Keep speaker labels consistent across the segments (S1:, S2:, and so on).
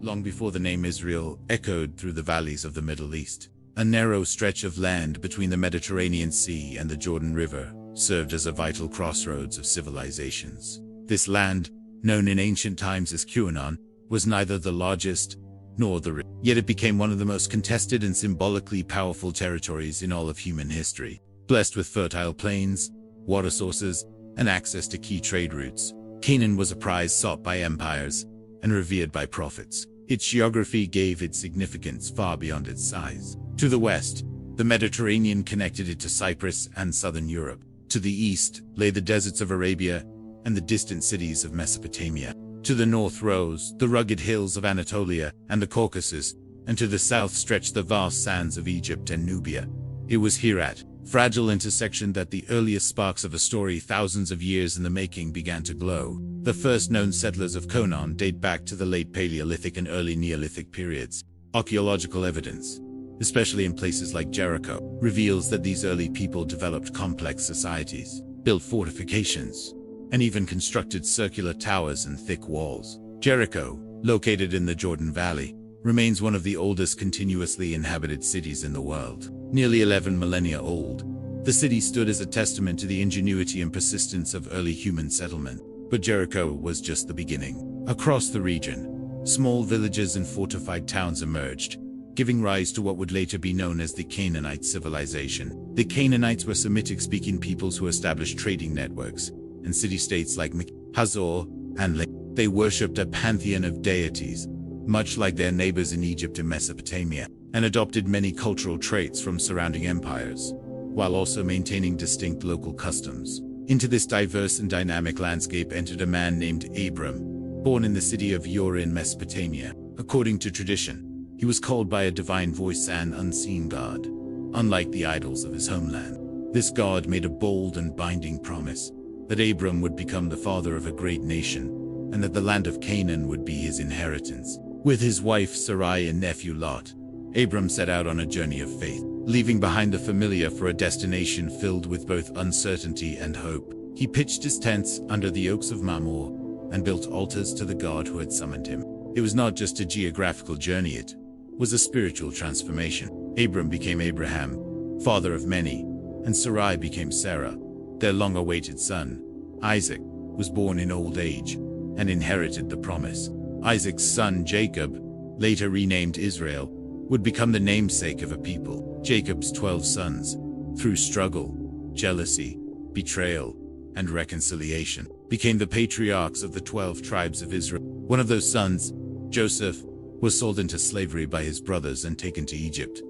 S1: long before the name Israel echoed through the valleys of the Middle East. A narrow stretch of land between the Mediterranean Sea and the Jordan River served as a vital crossroads of civilizations. This land, known in ancient times as Canaan, was neither the largest nor the richest, yet it became one of the most contested and symbolically powerful territories in all of human history. Blessed with fertile plains, water sources, and access to key trade routes, Canaan was a prize sought by empires and revered by prophets. Its geography gave it significance far beyond its size. To the west, the Mediterranean connected it to Cyprus and southern Europe. To the east lay the deserts of Arabia and the distant cities of Mesopotamia. To the north rose the rugged hills of Anatolia and the Caucasus, and to the south stretched the vast sands of Egypt and Nubia. It was here at fragile intersection that the earliest sparks of a story thousands of years in the making began to glow. The first known settlers of Canaan date back to the late Paleolithic and early Neolithic periods. Archaeological evidence, especially in places like Jericho, reveals that these early people developed complex societies, built fortifications, and even constructed circular towers and thick walls. Jericho, located in the Jordan Valley, remains one of the oldest continuously inhabited cities in the world. Nearly 11 millennia old, the city stood as a testament to the ingenuity and persistence of early human settlement. But Jericho was just the beginning. Across the region, small villages and fortified towns emerged, giving rise to what would later be known as the Canaanite civilization. The Canaanites were Semitic-speaking peoples who established trading networks and city-states like Hazor and Le. They worshipped a pantheon of deities, much like their neighbors in Egypt and Mesopotamia, and adopted many cultural traits from surrounding empires, while also maintaining distinct local customs. Into this diverse and dynamic landscape entered a man named Abram, born in the city of Ur in Mesopotamia. According to tradition, he was called by a divine voice an unseen god. Unlike the idols of his homeland, this god made a bold and binding promise that Abram would become the father of a great nation, and that the land of Canaan would be his inheritance. With his wife Sarai and nephew Lot, Abram set out on a journey of faith, leaving behind the familiar for a destination filled with both uncertainty and hope. He pitched his tents under the oaks of Mamre and built altars to the God who had summoned him. It was not just a geographical journey, it was a spiritual transformation. Abram became Abraham, father of many, and Sarai became Sarah. Their long-awaited son, Isaac, was born in old age and inherited the promise. Isaac's son Jacob, later renamed Israel, would become the namesake of a people. Jacob's 12 sons, through struggle, jealousy, betrayal, and reconciliation, became the patriarchs of the 12 tribes of Israel. One of those sons, Joseph, was sold into slavery by his brothers and taken to Egypt.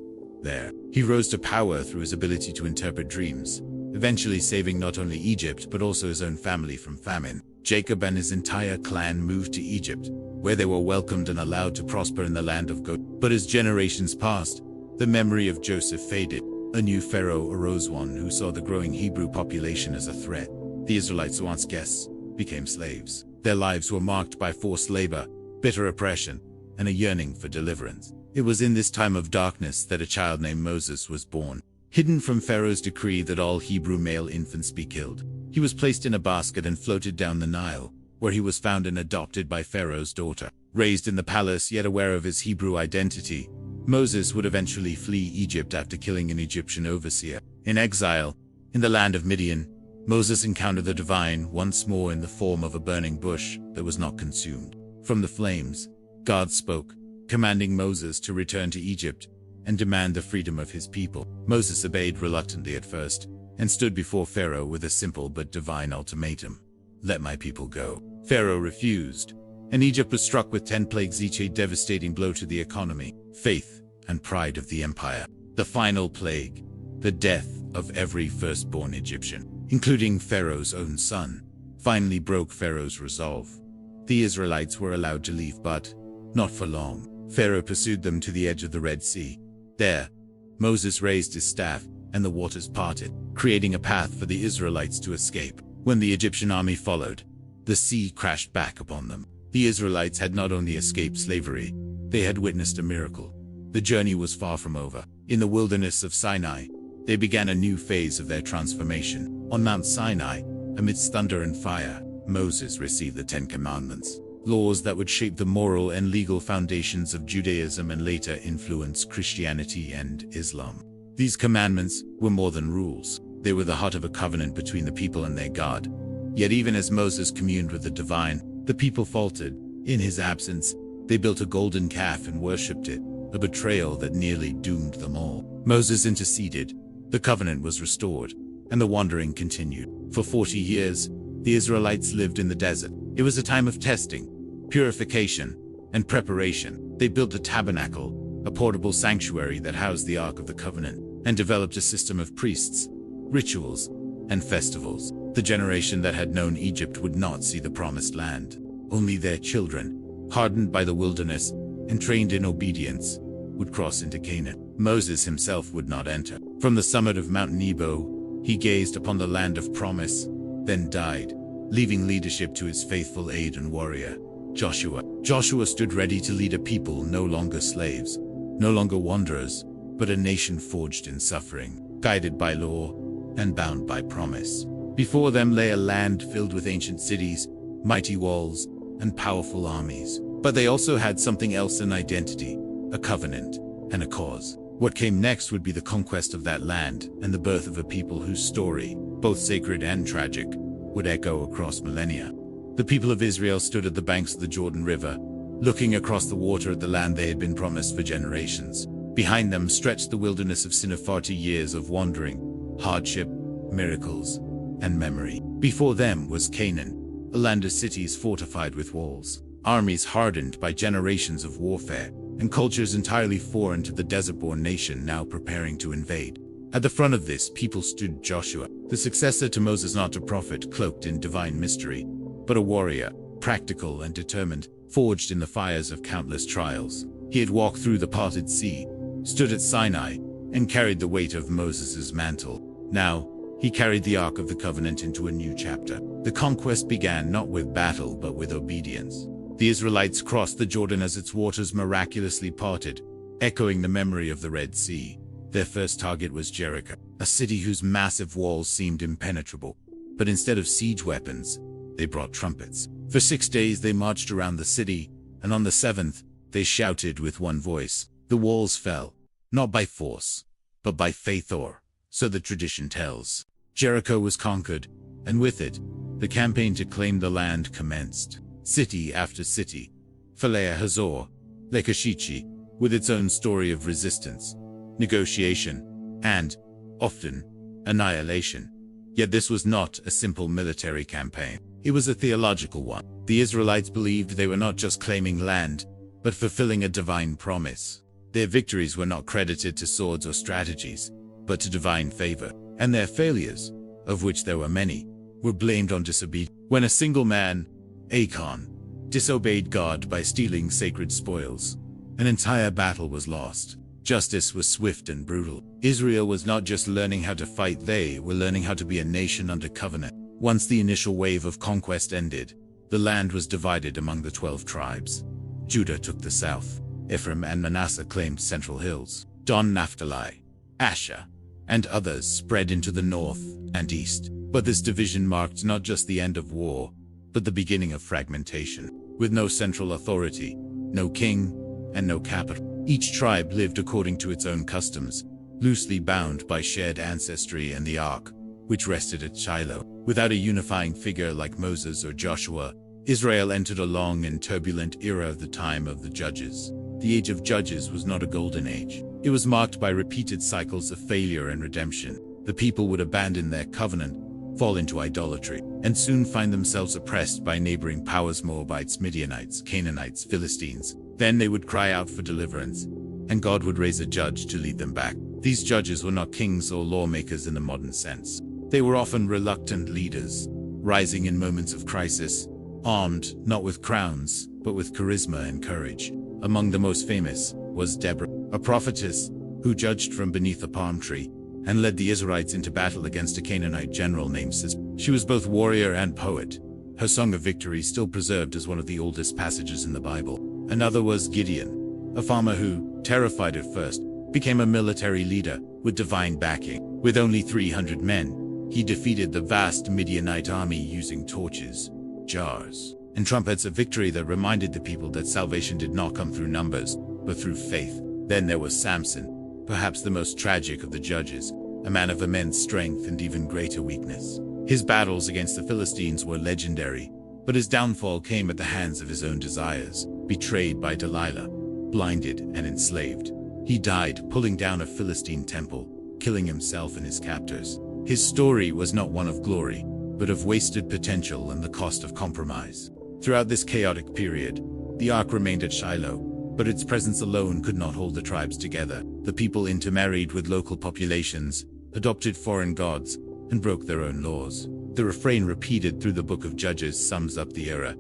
S1: There, he rose to power through his ability to interpret dreams, eventually saving not only Egypt but also his own family from famine. Jacob and his entire clan moved to Egypt, where they were welcomed and allowed to prosper in the land of God. But as generations passed, the memory of Joseph faded. A new pharaoh arose, one who saw the growing Hebrew population as a threat. The Israelites, once guests, became slaves. Their lives were marked by forced labor, bitter oppression, and a yearning for deliverance. It was in this time of darkness that a child named Moses was born. Hidden from Pharaoh's decree that all Hebrew male infants be killed, he was placed in a basket and floated down the Nile, where he was found and adopted by Pharaoh's daughter. Raised in the palace yet aware of his Hebrew identity, Moses would eventually flee Egypt after killing an Egyptian overseer. In exile, in the land of Midian, Moses encountered the divine once more in the form of a burning bush that was not consumed. From the flames, God spoke, commanding Moses to return to Egypt and demand the freedom of his people. Moses obeyed reluctantly at first, and stood before Pharaoh with a simple but divine ultimatum: "Let my people go." Pharaoh refused, and Egypt was struck with 10 plagues, each a devastating blow to the economy, faith, and pride of the empire. The final plague, the death of every firstborn Egyptian, including Pharaoh's own son, finally broke Pharaoh's resolve. The Israelites were allowed to leave, but not for long. Pharaoh pursued them to the edge of the Red Sea. There, Moses raised his staff, and the waters parted, creating a path for the Israelites to escape. When the Egyptian army followed, the sea crashed back upon them. The Israelites had not only escaped slavery, they had witnessed a miracle. The journey was far from over. In the wilderness of Sinai, they began a new phase of their transformation. On Mount Sinai, amidst thunder and fire, Moses received the 10 Commandments. laws that would shape the moral and legal foundations of Judaism and later influence Christianity and Islam. These commandments were more than rules. They were the heart of a covenant between the people and their God. Yet even as Moses communed with the divine, the people faltered. In his absence, they built a golden calf and worshipped it, a betrayal that nearly doomed them all. Moses interceded, the covenant was restored, and the wandering continued. For 40 years, the Israelites lived in the desert. It was a time of testing, purification, and preparation. They built a tabernacle, a portable sanctuary that housed the Ark of the Covenant, and developed a system of priests, rituals, and festivals. The generation that had known Egypt would not see the promised land. Only their children, hardened by the wilderness and trained in obedience, would cross into Canaan. Moses himself would not enter. From the summit of Mount Nebo, he gazed upon the land of promise, then died, leaving leadership to his faithful aide and warrior, Joshua. Joshua stood ready to lead a people no longer slaves, no longer wanderers, but a nation forged in suffering, guided by law and bound by promise. Before them lay a land filled with ancient cities, mighty walls, and powerful armies. But they also had something else: an identity, a covenant, and a cause. What came next would be the conquest of that land and the birth of a people whose story, both sacred and tragic, would echo across millennia. The people of Israel stood at the banks of the Jordan River, looking across the water at the land they had been promised for generations. Behind them stretched the wilderness of sin of 40 years of wandering, hardship, miracles, and memory. Before them was Canaan, a land of cities fortified with walls, armies hardened by generations of warfare, and cultures entirely foreign to the desert-born nation now preparing to invade. At the front of this people stood Joshua, the successor to Moses, not a prophet cloaked in divine mystery, but a warrior, practical and determined, forged in the fires of countless trials. He had walked through the parted sea, stood at Sinai, and carried the weight of Moses' mantle. Now, he carried the Ark of the Covenant into a new chapter. The conquest began not with battle but with obedience. The Israelites crossed the Jordan as its waters miraculously parted, echoing the memory of the Red Sea. Their first target was Jericho, a city whose massive walls seemed impenetrable. But instead of siege weapons, they brought trumpets. For 6 days they marched around the city, and on the 7th, they shouted with one voice. The walls fell, not by force, but by faith, or so the tradition tells. Jericho was conquered, and with it, the campaign to claim the land commenced. City after city, Philea Hazor, Lekashichi, with its own story of resistance, negotiation, and, often, annihilation. Yet this was not a simple military campaign. It was a theological one. The Israelites believed they were not just claiming land, but fulfilling a divine promise. Their victories were not credited to swords or strategies, but to divine favor. And their failures, of which there were many, were blamed on disobedience. When a single man, Achan, disobeyed God by stealing sacred spoils, an entire battle was lost. Justice was swift and brutal. Israel was not just learning how to fight, they were learning how to be a nation under covenant. Once the initial wave of conquest ended, the land was divided among the 12 tribes. Judah took the south. Ephraim and Manasseh claimed central hills. Dan, Naphtali, Asher, and others spread into the north and east. But this division marked not just the end of war, but the beginning of fragmentation. With no central authority, no king, and no capital, each tribe lived according to its own customs, loosely bound by shared ancestry and the Ark, which rested at Shiloh. Without a unifying figure like Moses or Joshua, Israel entered a long and turbulent era of the time of the Judges. The age of Judges was not a golden age. It was marked by repeated cycles of failure and redemption. The people would abandon their covenant, fall into idolatry, and soon find themselves oppressed by neighboring powers: Moabites, Midianites, Canaanites, Philistines. Then they would cry out for deliverance, and God would raise a judge to lead them back. These judges were not kings or lawmakers in the modern sense. They were often reluctant leaders, rising in moments of crisis, armed not with crowns, but with charisma and courage. Among the most famous was Deborah, a prophetess who judged from beneath a palm tree and led the Israelites into battle against a Canaanite general named Sisera. She was both warrior and poet. Her song of victory still preserved as one of the oldest passages in the Bible. Another was Gideon, a farmer who, terrified at first, became a military leader with divine backing. With only 300 men, he defeated the vast Midianite army using torches, jars, and trumpets of victory that reminded the people that salvation did not come through numbers, but through faith. Then there was Samson, perhaps the most tragic of the judges, a man of immense strength and even greater weakness. His battles against the Philistines were legendary, but his downfall came at the hands of his own desires. Betrayed by Delilah, blinded and enslaved, he died pulling down a Philistine temple, killing himself and his captors. His story was not one of glory, but of wasted potential and the cost of compromise. Throughout this chaotic period, the ark remained at Shiloh, but its presence alone could not hold the tribes together. The people intermarried with local populations, adopted foreign gods, and broke their own laws. The refrain repeated through the book of Judges sums up the era.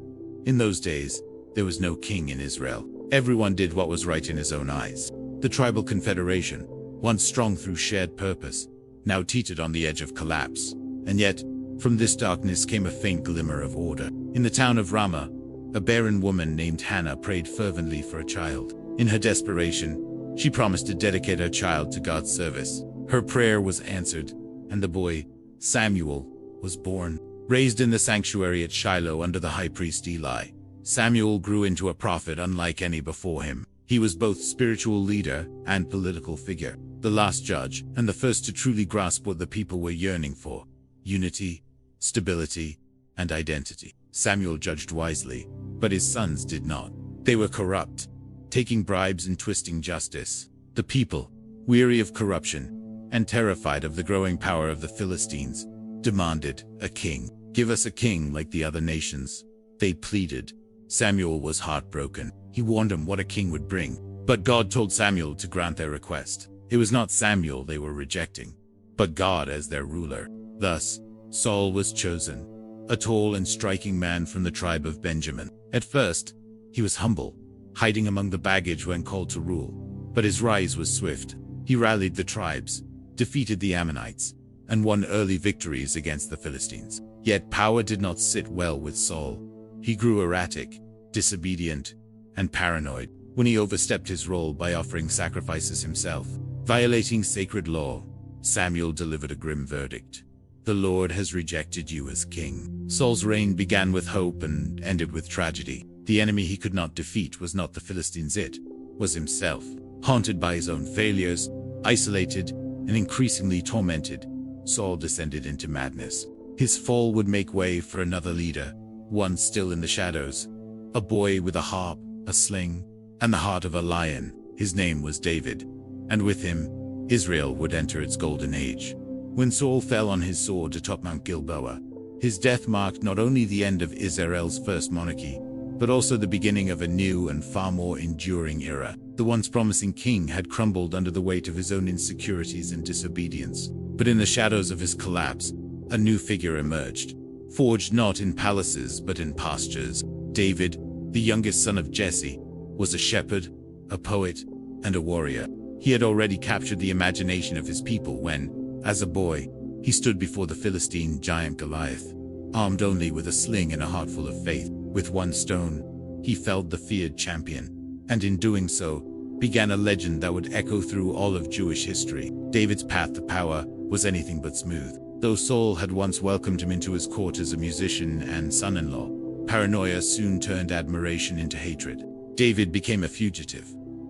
S1: In those days, there was no king in Israel. Everyone did what was right in his own eyes. The tribal confederation, once strong through shared purpose, now teetered on the edge of collapse. And yet, from this darkness came a faint glimmer of order. In the town of Ramah, a barren woman named Hannah prayed fervently for a child. In her desperation, she promised to dedicate her child to God's service. Her prayer was answered, and the boy, Samuel, was born. Raised in the sanctuary at Shiloh under the high priest Eli, Samuel grew into a prophet unlike any before him. He was both spiritual leader and political figure, the last judge, and the first to truly grasp what the people were yearning for: unity, stability, and identity. Samuel judged wisely, but his sons did not. They were corrupt, taking bribes and twisting justice. The people, weary of corruption and terrified of the growing power of the Philistines, demanded a king. "Give us a king like the other nations," they pleaded. Samuel was heartbroken. He warned them what a king would bring, but God told Samuel to grant their request. It was not Samuel they were rejecting, but God as their ruler. Thus, Saul was chosen, a tall and striking man from the tribe of Benjamin. At first, he was humble, hiding among the baggage when called to rule, but his rise was swift. He rallied the tribes, defeated the Ammonites, and won early victories against the Philistines. Yet power did not sit well with Saul. He grew erratic, disobedient, and paranoid. When he overstepped his role by offering sacrifices himself, violating sacred law, Samuel delivered a grim verdict: "The Lord has rejected you as king." Saul's reign began with hope and ended with tragedy. The enemy he could not defeat was not the Philistines, it was himself. Haunted by his own failures, isolated, and increasingly tormented, Saul descended into madness. His fall would make way for another leader, one still in the shadows, a boy with a harp, a sling, and the heart of a lion. His name was David, and with him, Israel would enter its golden age. When Saul fell on his sword atop Mount Gilboa, his death marked not only the end of Israel's first monarchy, but also the beginning of a new and far more enduring era. The once promising king had crumbled under the weight of his own insecurities and disobedience. But in the shadows of his collapse, a new figure emerged, forged not in palaces but in pastures. David, the youngest son of Jesse, was a shepherd, a poet, and a warrior. He had already captured the imagination of his people when, as a boy, he stood before the Philistine giant Goliath, armed only with a sling and a heart full of faith. With one stone, he felled the feared champion, and in doing so, began a legend that would echo through all of Jewish history. David's path to power was anything but smooth. Though Saul had once welcomed him into his court as a musician and son-in-law, paranoia soon turned admiration into hatred. David became a fugitive,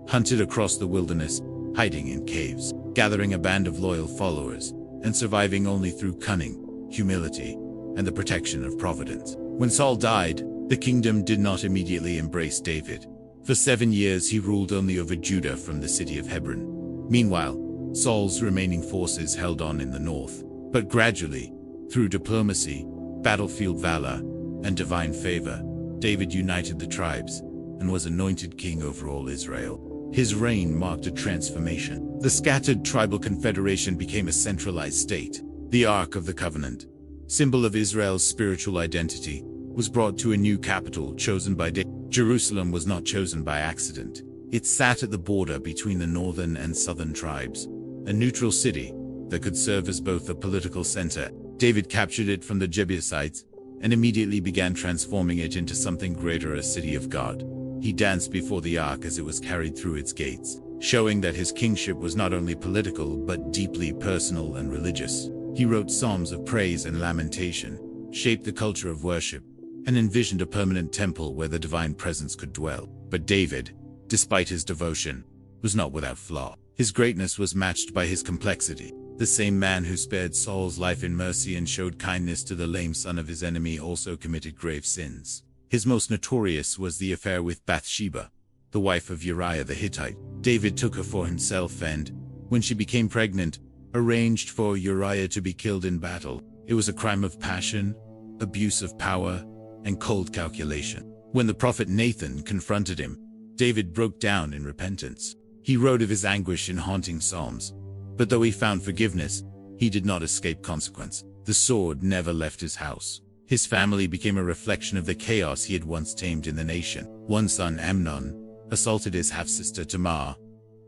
S1: hunted across the wilderness, hiding in caves, gathering a band of loyal followers, and surviving only through cunning, humility, and the protection of providence. When Saul died, the kingdom did not immediately embrace David. For 7 years he ruled only over Judah from the city of Hebron. Meanwhile, Saul's remaining forces held on in the north. But gradually, through diplomacy, battlefield valor, and divine favor, David united the tribes and was anointed king over all Israel. His reign marked a transformation. The scattered tribal confederation became a centralized state. The Ark of the Covenant, symbol of Israel's spiritual identity, was brought to a new capital chosen by David. Jerusalem was not chosen by accident. It sat at the border between the northern and southern tribes, a neutral city that could serve as both a political center. David captured it from the Jebusites and immediately began transforming it into something greater, a city of God. He danced before the ark as it was carried through its gates, showing that his kingship was not only political but deeply personal and religious. He wrote psalms of praise and lamentation, shaped the culture of worship, and envisioned a permanent temple where the divine presence could dwell. But David, despite his devotion, was not without flaw. His greatness was matched by his complexity. The same man who spared Saul's life in mercy and showed kindness to the lame son of his enemy also committed grave sins. His most notorious was the affair with Bathsheba, the wife of Uriah the Hittite. David took her for himself and, when she became pregnant, arranged for Uriah to be killed in battle. It was a crime of passion, abuse of power, and cold calculation. When the prophet Nathan confronted him, David broke down in repentance. He wrote of his anguish in haunting psalms. But though he found forgiveness, he did not escape consequence. The sword never left his house. His family became a reflection of the chaos he had once tamed in the nation. One son, Amnon, assaulted his half-sister Tamar.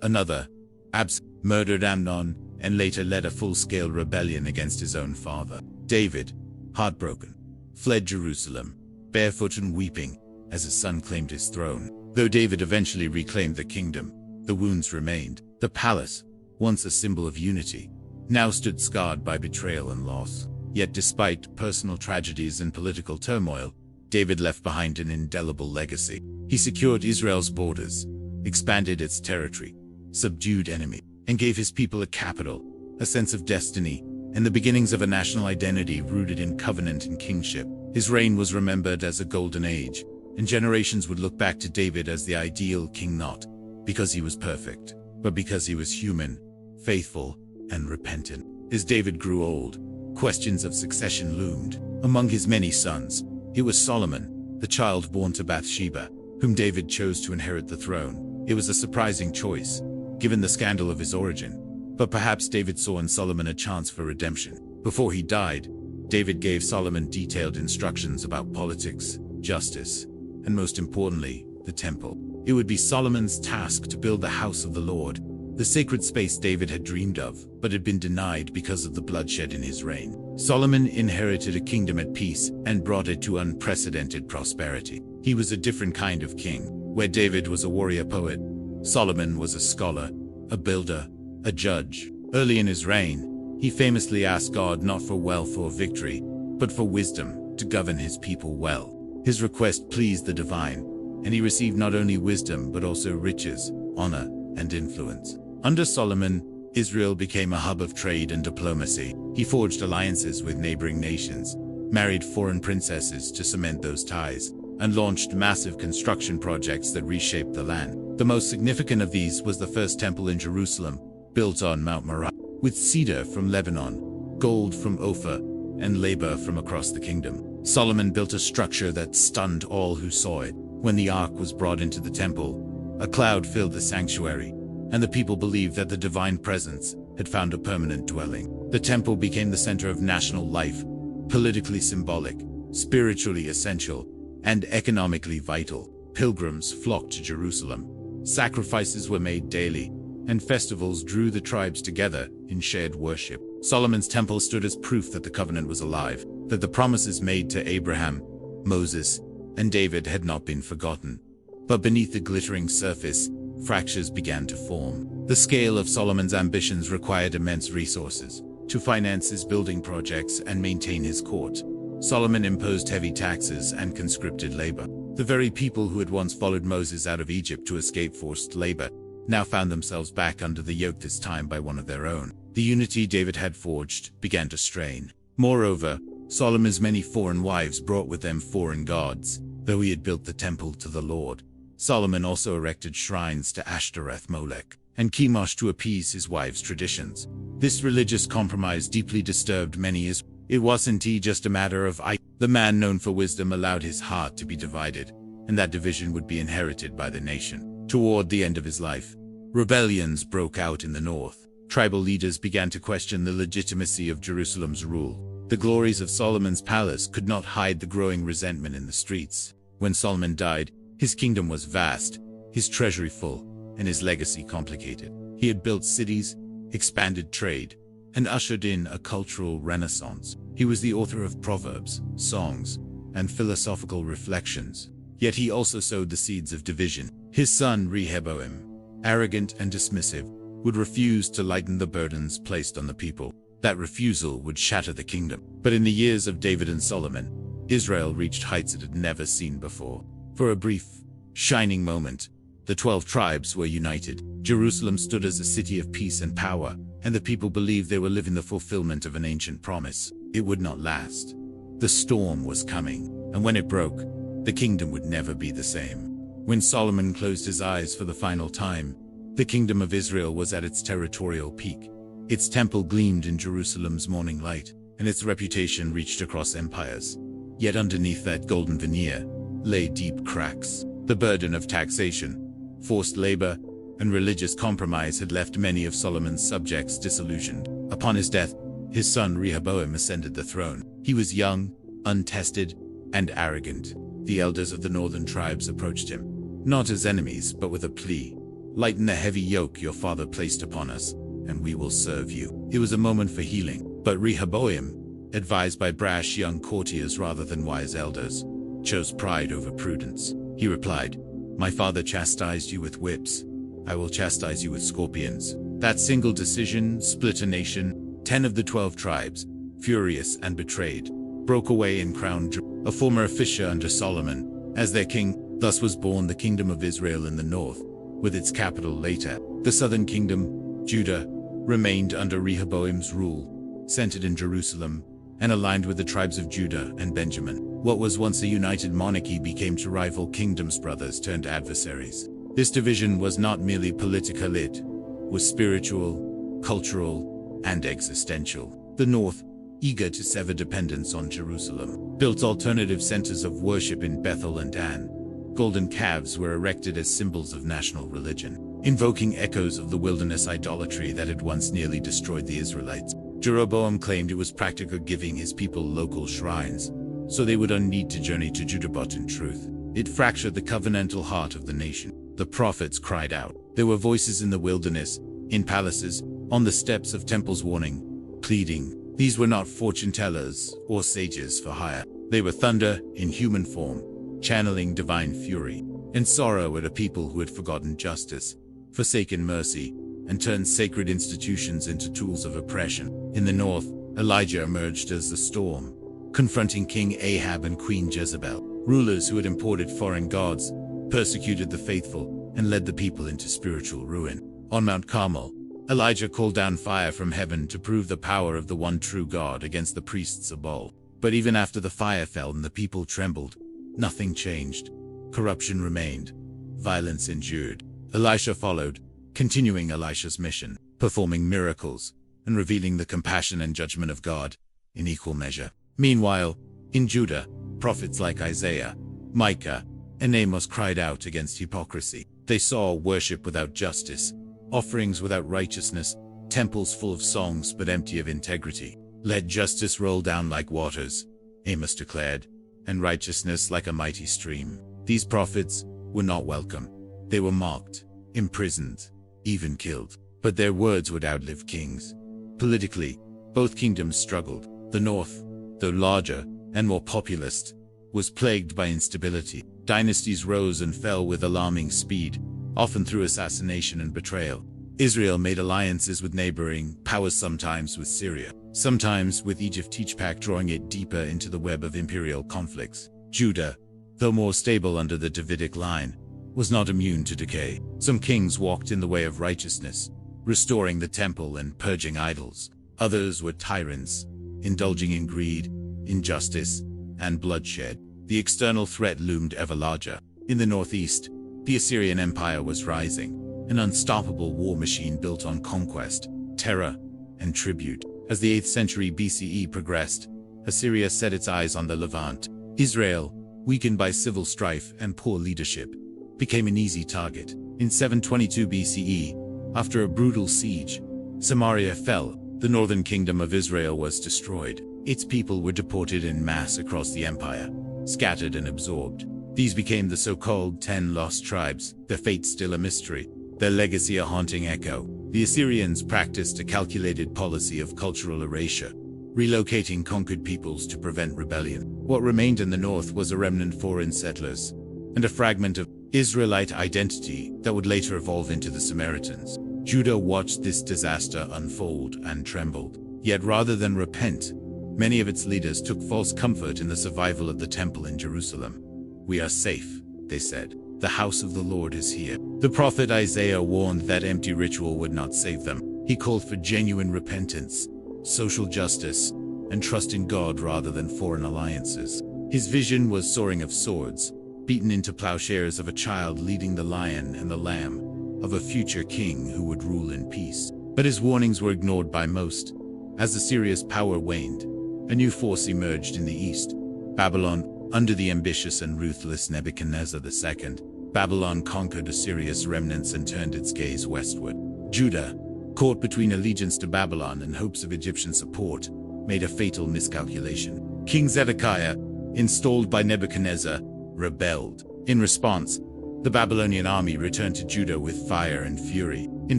S1: Another, Absalom, murdered Amnon and later led a full-scale rebellion against his own father. David, heartbroken, fled Jerusalem, barefoot and weeping, as his son claimed his throne. Though David eventually reclaimed the kingdom, the wounds remained. The palace, once a symbol of unity, now stood scarred by betrayal and loss. Yet despite personal tragedies and political turmoil, David left behind an indelible legacy. He secured Israel's borders, expanded its territory, subdued enemy, and gave his people a capital, a sense of destiny, and the beginnings of a national identity rooted in covenant and kingship. His reign was remembered as a golden age, and generations would look back to David as the ideal king, not because he was perfect, but because he was human, faithful, and repentant. As David grew old, questions of succession loomed. Among his many sons, it was Solomon, the child born to Bathsheba, whom David chose to inherit the throne. It was a surprising choice, given the scandal of his origin, but perhaps David saw in Solomon a chance for redemption. Before he died, David gave Solomon detailed instructions about politics, justice, and most importantly, the temple. It would be Solomon's task to build the house of the Lord, the sacred space David had dreamed of, but had been denied because of the bloodshed in his reign. Solomon inherited a kingdom at peace and brought it to unprecedented prosperity. He was a different kind of king. Where David was a warrior poet, Solomon was a scholar, a builder, a judge. Early in his reign, he famously asked God not for wealth or victory, but for wisdom to govern his people well. His request pleased the divine, and he received not only wisdom but also riches, honor, and influence. Under Solomon, Israel became a hub of trade and diplomacy. He forged alliances with neighboring nations, married foreign princesses to cement those ties, and launched massive construction projects that reshaped the land. The most significant of these was the first temple in Jerusalem, built on Mount Moriah, with cedar from Lebanon, gold from Ophir, and labor from across the kingdom. Solomon built a structure that stunned all who saw it. When the ark was brought into the temple, a cloud filled the sanctuary, and the people believed that the divine presence had found a permanent dwelling. The temple became the center of national life, politically symbolic, spiritually essential, and economically vital. Pilgrims flocked to Jerusalem. Sacrifices were made daily, and festivals drew the tribes together in shared worship. Solomon's temple stood as proof that the covenant was alive, that the promises made to Abraham, Moses, and David had not been forgotten. But beneath the glittering surface, fractures began to form. The scale of Solomon's ambitions required immense resources to finance his building projects and maintain his court. Solomon imposed heavy taxes and conscripted labor. The very people who had once followed Moses out of Egypt to escape forced labor now found themselves back under the yoke, this time by one of their own. The unity David had forged began to strain. Moreover, Solomon's many foreign wives brought with them foreign gods. Though he had built the temple to the Lord, Solomon also erected shrines to Ashtoreth, Molech, and Chemosh to appease his wives' traditions. This religious compromise deeply disturbed many as it wasn't just a matter of the man known for wisdom allowed his heart to be divided, and that division would be inherited by the nation. Toward the end of his life, rebellions broke out in the north. Tribal leaders began to question the legitimacy of Jerusalem's rule. The glories of Solomon's palace could not hide the growing resentment in the streets. When Solomon died, his kingdom was vast, his treasury full, and his legacy complicated. He had built cities, expanded trade, and ushered in a cultural renaissance. He was the author of proverbs, songs, and philosophical reflections. Yet he also sowed the seeds of division. His son Rehoboam, arrogant and dismissive, would refuse to lighten the burdens placed on the people. That refusal would shatter the kingdom. But in the years of David and Solomon, Israel reached heights it had never seen before. For a brief, shining moment, the 12 tribes were united. Jerusalem stood as a city of peace and power, and the people believed they were living the fulfillment of an ancient promise. It would not last. The storm was coming, and when it broke, the kingdom would never be the same. When Solomon closed his eyes for the final time, the kingdom of Israel was at its territorial peak. Its temple gleamed in Jerusalem's morning light, and its reputation reached across empires. Yet underneath that golden veneer lay deep cracks. The burden of taxation, forced labor, and religious compromise had left many of Solomon's subjects disillusioned. Upon his death, his son Rehoboam ascended the throne. He was young, untested, and arrogant. The elders of the northern tribes approached him, not as enemies, but with a plea. Lighten the heavy yoke your father placed upon us, and we will serve you. It was a moment for healing, but Rehoboam, advised by brash young courtiers rather than wise elders, chose pride over prudence. He replied, "My father chastised you with whips. I will chastise you with scorpions." That single decision split a nation. 10 of the 12 tribes, furious and betrayed, broke away and crowned a former official under Solomon as their king. Thus was born the kingdom of Israel in the north, with its capital later. The southern kingdom, Judah, remained under Rehoboam's rule, centered in Jerusalem, and aligned with the tribes of Judah and Benjamin. What was once a united monarchy became two rival kingdoms, brothers turned adversaries. This division was not merely political, it was spiritual, cultural, and existential. The north, eager to sever dependence on Jerusalem, built alternative centers of worship in Bethel and Dan. Golden calves were erected as symbols of national religion, invoking echoes of the wilderness idolatry that had once nearly destroyed the Israelites. Jeroboam claimed it was practical, giving his people local shrines, so they would not need to journey to Judah. But in truth, it fractured the covenantal heart of the nation. The prophets cried out. There were voices in the wilderness, in palaces, on the steps of temples, warning, pleading. These were not fortune tellers or sages for hire. They were thunder in human form, channeling divine fury and sorrow at a people who had forgotten justice, forsaken mercy, and turned sacred institutions into tools of oppression. In the north, Elijah emerged as the storm, confronting King Ahab and Queen Jezebel, rulers who had imported foreign gods, persecuted the faithful, and led the people into spiritual ruin. On Mount Carmel, Elijah called down fire from heaven to prove the power of the one true God against the priests of Baal. But even after the fire fell and the people trembled, nothing changed. Corruption remained. Violence endured. Elisha followed, continuing Elisha's mission, performing miracles, and revealing the compassion and judgment of God in equal measure. Meanwhile, in Judah, prophets like Isaiah, Micah, and Amos cried out against hypocrisy. They saw worship without justice, offerings without righteousness, temples full of songs but empty of integrity. Let justice roll down like waters, Amos declared, and righteousness like a mighty stream. These prophets were not welcome. They were mocked, imprisoned, even killed. But their words would outlive kings. Politically, both kingdoms struggled. The north, though larger and more populous, was plagued by instability. Dynasties rose and fell with alarming speed, often through assassination and betrayal. Israel made alliances with neighboring powers, sometimes with Syria, sometimes with Egypt, each pact drawing it deeper into the web of imperial conflicts. Judah, though more stable under the Davidic line, was not immune to decay. Some kings walked in the way of righteousness, restoring the temple and purging idols. Others were tyrants, indulging in greed, injustice, and bloodshed. The external threat loomed ever larger. In the northeast, the Assyrian Empire was rising, an unstoppable war machine built on conquest, terror, and tribute. As the 8th century BCE progressed, Assyria set its eyes on the Levant. Israel, weakened by civil strife and poor leadership, became an easy target. In 722 BCE, after a brutal siege, Samaria fell. The northern kingdom of Israel was destroyed. Its people were deported en masse across the empire, scattered and absorbed. These became the so-called 10 lost tribes, their fate still a mystery, their legacy a haunting echo. The Assyrians practiced a calculated policy of cultural erasure, relocating conquered peoples to prevent rebellion. What remained in the north was a remnant foreign settlers, and a fragment of Israelite identity that would later evolve into the Samaritans. Judah watched this disaster unfold and trembled. Yet rather than repent, Many of its leaders took false comfort in the survival of the temple in Jerusalem. "We are safe," they said. "The house of the Lord is here." The prophet Isaiah warned that empty ritual would not save them. He called for genuine repentance, social justice, and trust in God rather than foreign alliances. His vision was soaring of swords, beaten into plowshares, of a child leading the lion and the lamb, of a future king who would rule in peace. But his warnings were ignored by most. As Assyria's power waned, a new force emerged in the east. Babylon, under the ambitious and ruthless Nebuchadnezzar II. Babylon conquered Assyria's remnants and turned its gaze westward. Judah, caught between allegiance to Babylon and hopes of Egyptian support, made a fatal miscalculation. King Zedekiah, installed by Nebuchadnezzar, rebelled. In response, the Babylonian army returned to Judah with fire and fury. In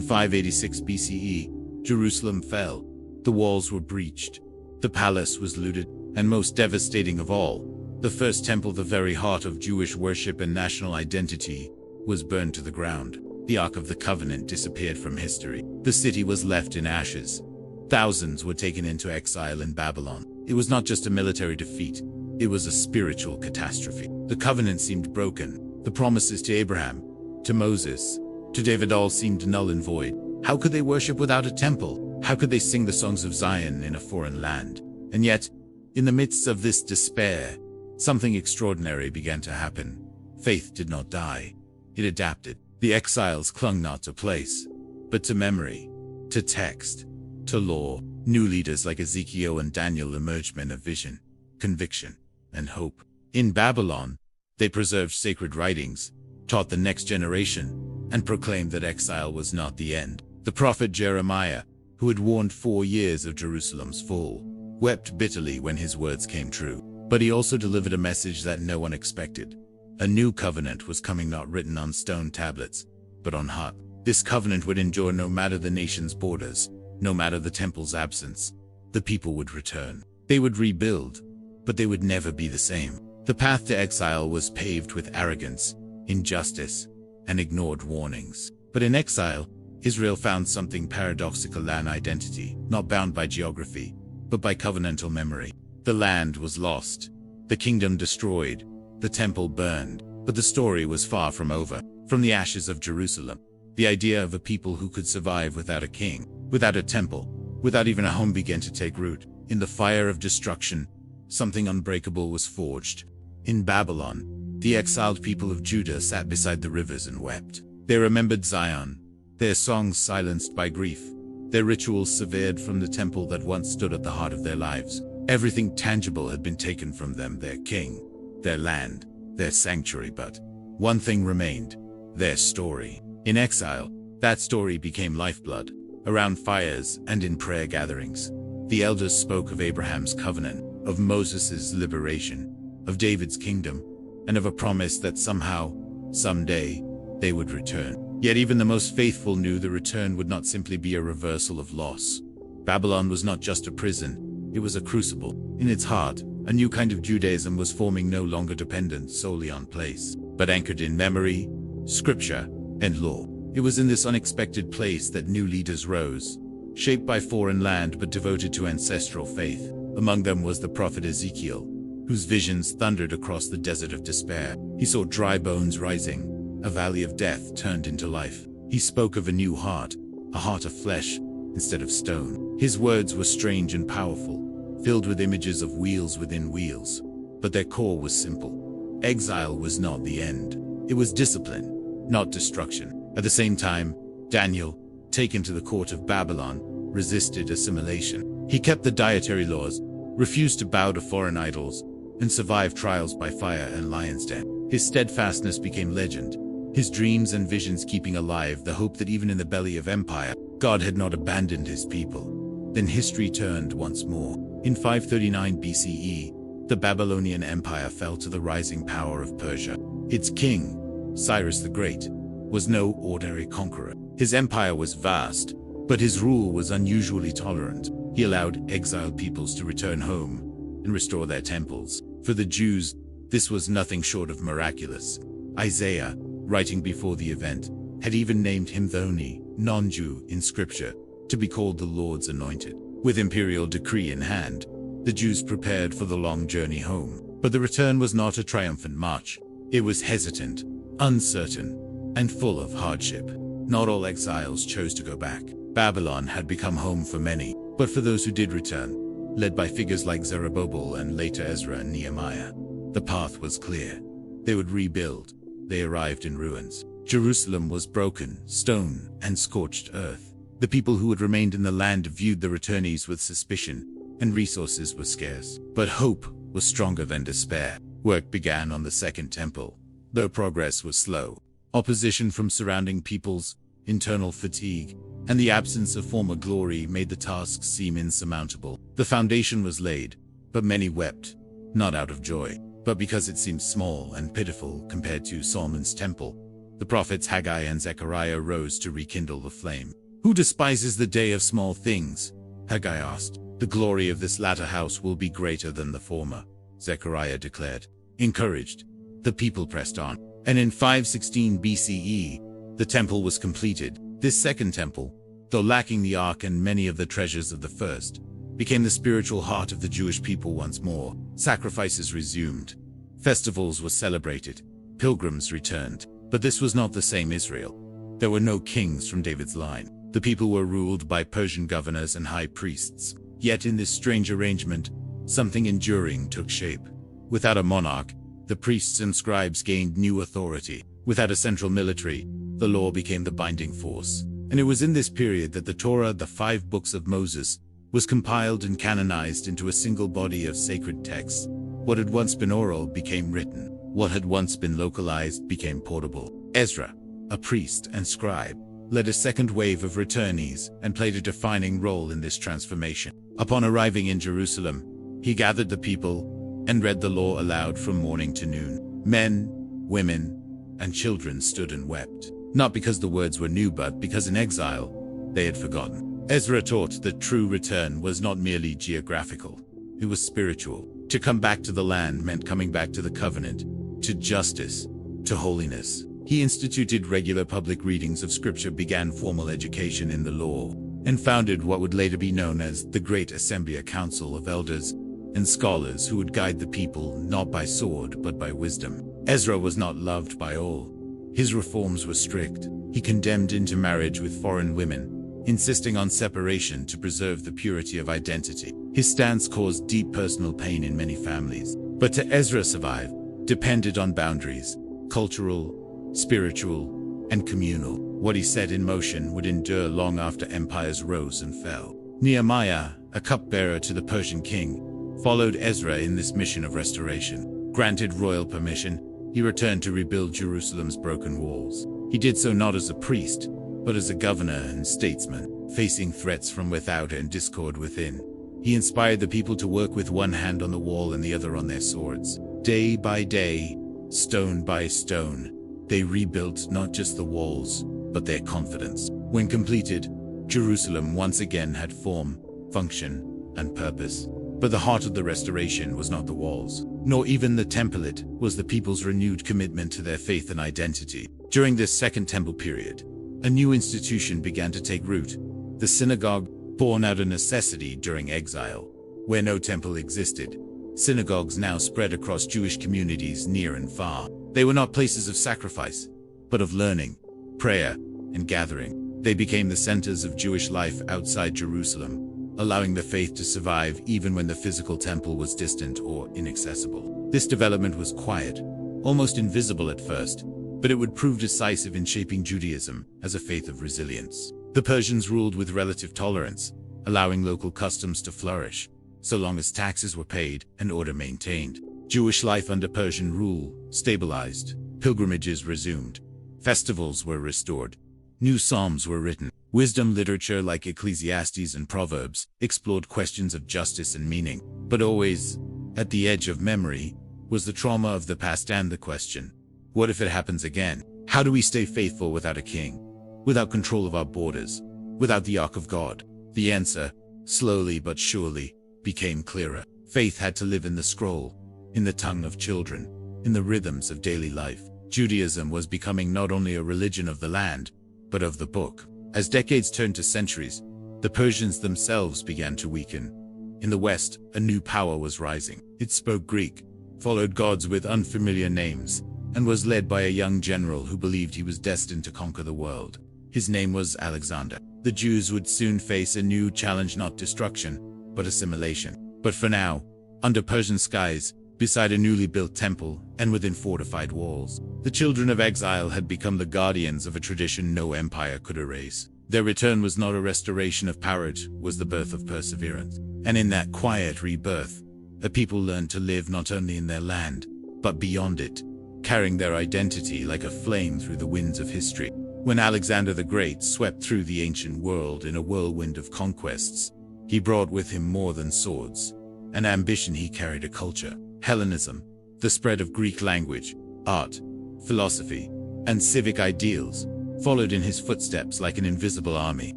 S1: 586 BCE, Jerusalem fell. The walls were breached. The palace was looted, and most devastating of all, the first temple, the very heart of Jewish worship and national identity, was burned to the ground. The Ark of the Covenant disappeared from history. The city was left in ashes. Thousands were taken into exile in Babylon. It was not just a military defeat, it was a spiritual catastrophe. The covenant seemed broken. The promises to Abraham, to Moses, to David all seemed null and void. How could they worship without a temple? How could they sing the songs of Zion in a foreign land? And yet, in the midst of this despair, something extraordinary began to happen. Faith did not die. It adapted. The exiles clung not to place, but to memory, to text, to law. New leaders like Ezekiel and Daniel emerged, men of vision, conviction, and hope. In Babylon, they preserved sacred writings, taught the next generation, and proclaimed that exile was not the end. The prophet Jeremiah, who had warned 4 years of Jerusalem's fall, wept bitterly when his words came true. But he also delivered a message that no one expected. A new covenant was coming, not written on stone tablets, but on heart. This covenant would endure no matter the nation's borders, no matter the temple's absence. The people would return. They would rebuild, but they would never be the same. The path to exile was paved with arrogance, injustice, and ignored warnings. But in exile, Israel found something paradoxical: an identity, not bound by geography, but by covenantal memory. The land was lost, the kingdom destroyed, the temple burned, but the story was far from over. From the ashes of Jerusalem, the idea of a people who could survive without a king, without a temple, without even a home began to take root. In the fire of destruction, something unbreakable was forged. In Babylon, the exiled people of Judah sat beside the rivers and wept. They remembered Zion, their songs silenced by grief, their rituals severed from the temple that once stood at the heart of their lives. Everything tangible had been taken from them: their king, their land, their sanctuary. But one thing remained: their story. In exile, that story became lifeblood. Around fires and in prayer gatherings, the elders spoke of Abraham's covenant, of Moses' liberation, of David's kingdom, and of a promise that somehow, someday, they would return. Yet even the most faithful knew the return would not simply be a reversal of loss. Babylon was not just a prison, it was a crucible. In its heart, a new kind of Judaism was forming, no longer dependent solely on place, but anchored in memory, scripture, and law. It was in this unexpected place that new leaders rose, shaped by foreign land but devoted to ancestral faith. Among them was the prophet Ezekiel, whose visions thundered across the desert of despair. He saw dry bones rising, a valley of death turned into life. He spoke of a new heart, a heart of flesh instead of stone. His words were strange and powerful, filled with images of wheels within wheels, but their core was simple. Exile was not the end. It was discipline, not destruction. At the same time, Daniel, taken to the court of Babylon, resisted assimilation. He kept the dietary laws, refused to bow to foreign idols, and survived trials by fire and lion's den. His steadfastness became legend, his dreams and visions keeping alive the hope that even in the belly of empire, God had not abandoned his people. Then history turned once more. In 539 BCE, the Babylonian Empire fell to the rising power of Persia. Its king, Cyrus the Great, was no ordinary conqueror. His empire was vast, but his rule was unusually tolerant. He allowed exiled peoples to return home and restore their temples. For the Jews, this was nothing short of miraculous. Isaiah, writing before the event, had even named him the only non-Jew in scripture to be called the Lord's anointed. With imperial decree in hand, The Jews prepared for the long journey home. But the return was not a triumphant march. It was hesitant, uncertain, and full of hardship. Not all exiles chose to go back. Babylon had become home for many, but for those who did return, led by figures like Zerubbabel and later Ezra and Nehemiah, the path was clear. They would rebuild. They arrived in ruins. Jerusalem was broken, stone, and scorched earth. The people who had remained in the land viewed the returnees with suspicion, and resources were scarce. But hope was stronger than despair. Work began on the Second Temple, though progress was slow. Opposition from surrounding peoples, internal fatigue, and the absence of former glory made the task seem insurmountable. The foundation was laid, but many wept, not out of joy, but because it seemed small and pitiful compared to Solomon's temple. The prophets Haggai and Zechariah rose to rekindle the flame. "Who despises the day of small things?" Haggai asked. "The glory of this latter house will be greater than the former," Zechariah declared. Encouraged, the people pressed on, and in 516 BCE, the temple was completed. This second temple, though lacking the ark and many of the treasures of the first, became the spiritual heart of the Jewish people once more. Sacrifices resumed. Festivals were celebrated. Pilgrims returned. But this was not the same Israel. There were no kings from David's line. The people were ruled by Persian governors and high priests. Yet in this strange arrangement, something enduring took shape. Without a monarch, the priests and scribes gained new authority. Without a central military, the law became the binding force. And it was in this period that the Torah, the 5 books of Moses, was compiled and canonized into a single body of sacred texts. What had once been oral became written. What had once been localized became portable. Ezra, a priest and scribe, led a second wave of returnees and played a defining role in this transformation. Upon arriving in Jerusalem, he gathered the people and read the law aloud from morning to noon. Men, women, and children stood and wept, not because the words were new but because in exile, they had forgotten. Ezra taught that true return was not merely geographical, it was spiritual. To come back to the land meant coming back to the covenant, to justice, to holiness. He instituted regular public readings of scripture, began formal education in the law, and founded what would later be known as the Great Assembly, a council of elders and scholars who would guide the people not by sword but by wisdom. Ezra was not loved by all. His reforms were strict. He condemned intermarriage with foreign women, insisting on separation to preserve the purity of identity. His stance caused deep personal pain in many families. But to Ezra survive depended on boundaries, cultural, spiritual, and communal. What he set in motion would endure long after empires rose and fell. Nehemiah, a cupbearer to the Persian king, followed Ezra in this mission of restoration. Granted royal permission, he returned to rebuild Jerusalem's broken walls. He did so not as a priest, but as a governor and statesman, facing threats from without and discord within. He inspired the people to work with one hand on the wall and the other on their swords. Day by day, stone by stone, they rebuilt not just the walls, but their confidence. When completed, Jerusalem once again had form, function, and purpose. But the heart of the restoration was not the walls, nor even the temple. It was the people's renewed commitment to their faith and identity. During this Second Temple period, a new institution began to take root, the synagogue, born out of necessity during exile. Where no temple existed, synagogues now spread across Jewish communities near and far. They were not places of sacrifice, but of learning, prayer, and gathering. They became the centers of Jewish life outside Jerusalem, allowing the faith to survive even when the physical temple was distant or inaccessible. This development was quiet, almost invisible at first, but it would prove decisive in shaping Judaism as a faith of resilience. The Persians ruled with relative tolerance, allowing local customs to flourish, so long as taxes were paid and order maintained. Jewish life under Persian rule stabilized, pilgrimages resumed, festivals were restored, new psalms were written. Wisdom literature like Ecclesiastes and Proverbs explored questions of justice and meaning. But always, at the edge of memory, was the trauma of the past and the question, what if it happens again? How do we stay faithful without a king? Without control of our borders? Without the Ark of God? The answer, slowly but surely, became clearer. Faith had to live in the scroll, in the tongue of children, in the rhythms of daily life. Judaism was becoming not only a religion of the land, but of the book. As decades turned to centuries, the Persians themselves began to weaken. In the west, a new power was rising. It spoke Greek, followed gods with unfamiliar names, and was led by a young general who believed he was destined to conquer the world. His name was Alexander. The Jews would soon face a new challenge, not destruction, but assimilation. But for now, under Persian skies, beside a newly built temple, and within fortified walls, the children of exile had become the guardians of a tradition no empire could erase. Their return was not a restoration of power, it was the birth of perseverance. And in that quiet rebirth, the people learned to live not only in their land, but beyond it, carrying their identity like a flame through the winds of history. When Alexander the Great swept through the ancient world in a whirlwind of conquests, he brought with him more than swords. An ambition. He carried a culture, Hellenism, the spread of Greek language, art, philosophy, and civic ideals, followed in his footsteps like an invisible army.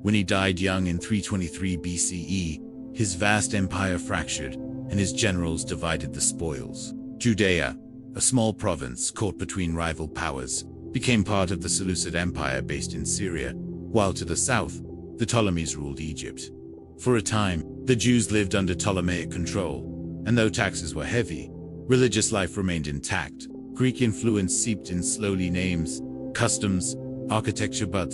S1: When he died young in 323 BCE, his vast empire fractured, and his generals divided the spoils. Judea, a small province caught between rival powers, became part of the Seleucid Empire based in Syria, while to the south, the Ptolemies ruled Egypt. For a time, the Jews lived under Ptolemaic control, and though taxes were heavy, religious life remained intact. Greek influence seeped in slowly, names, customs, architecture, but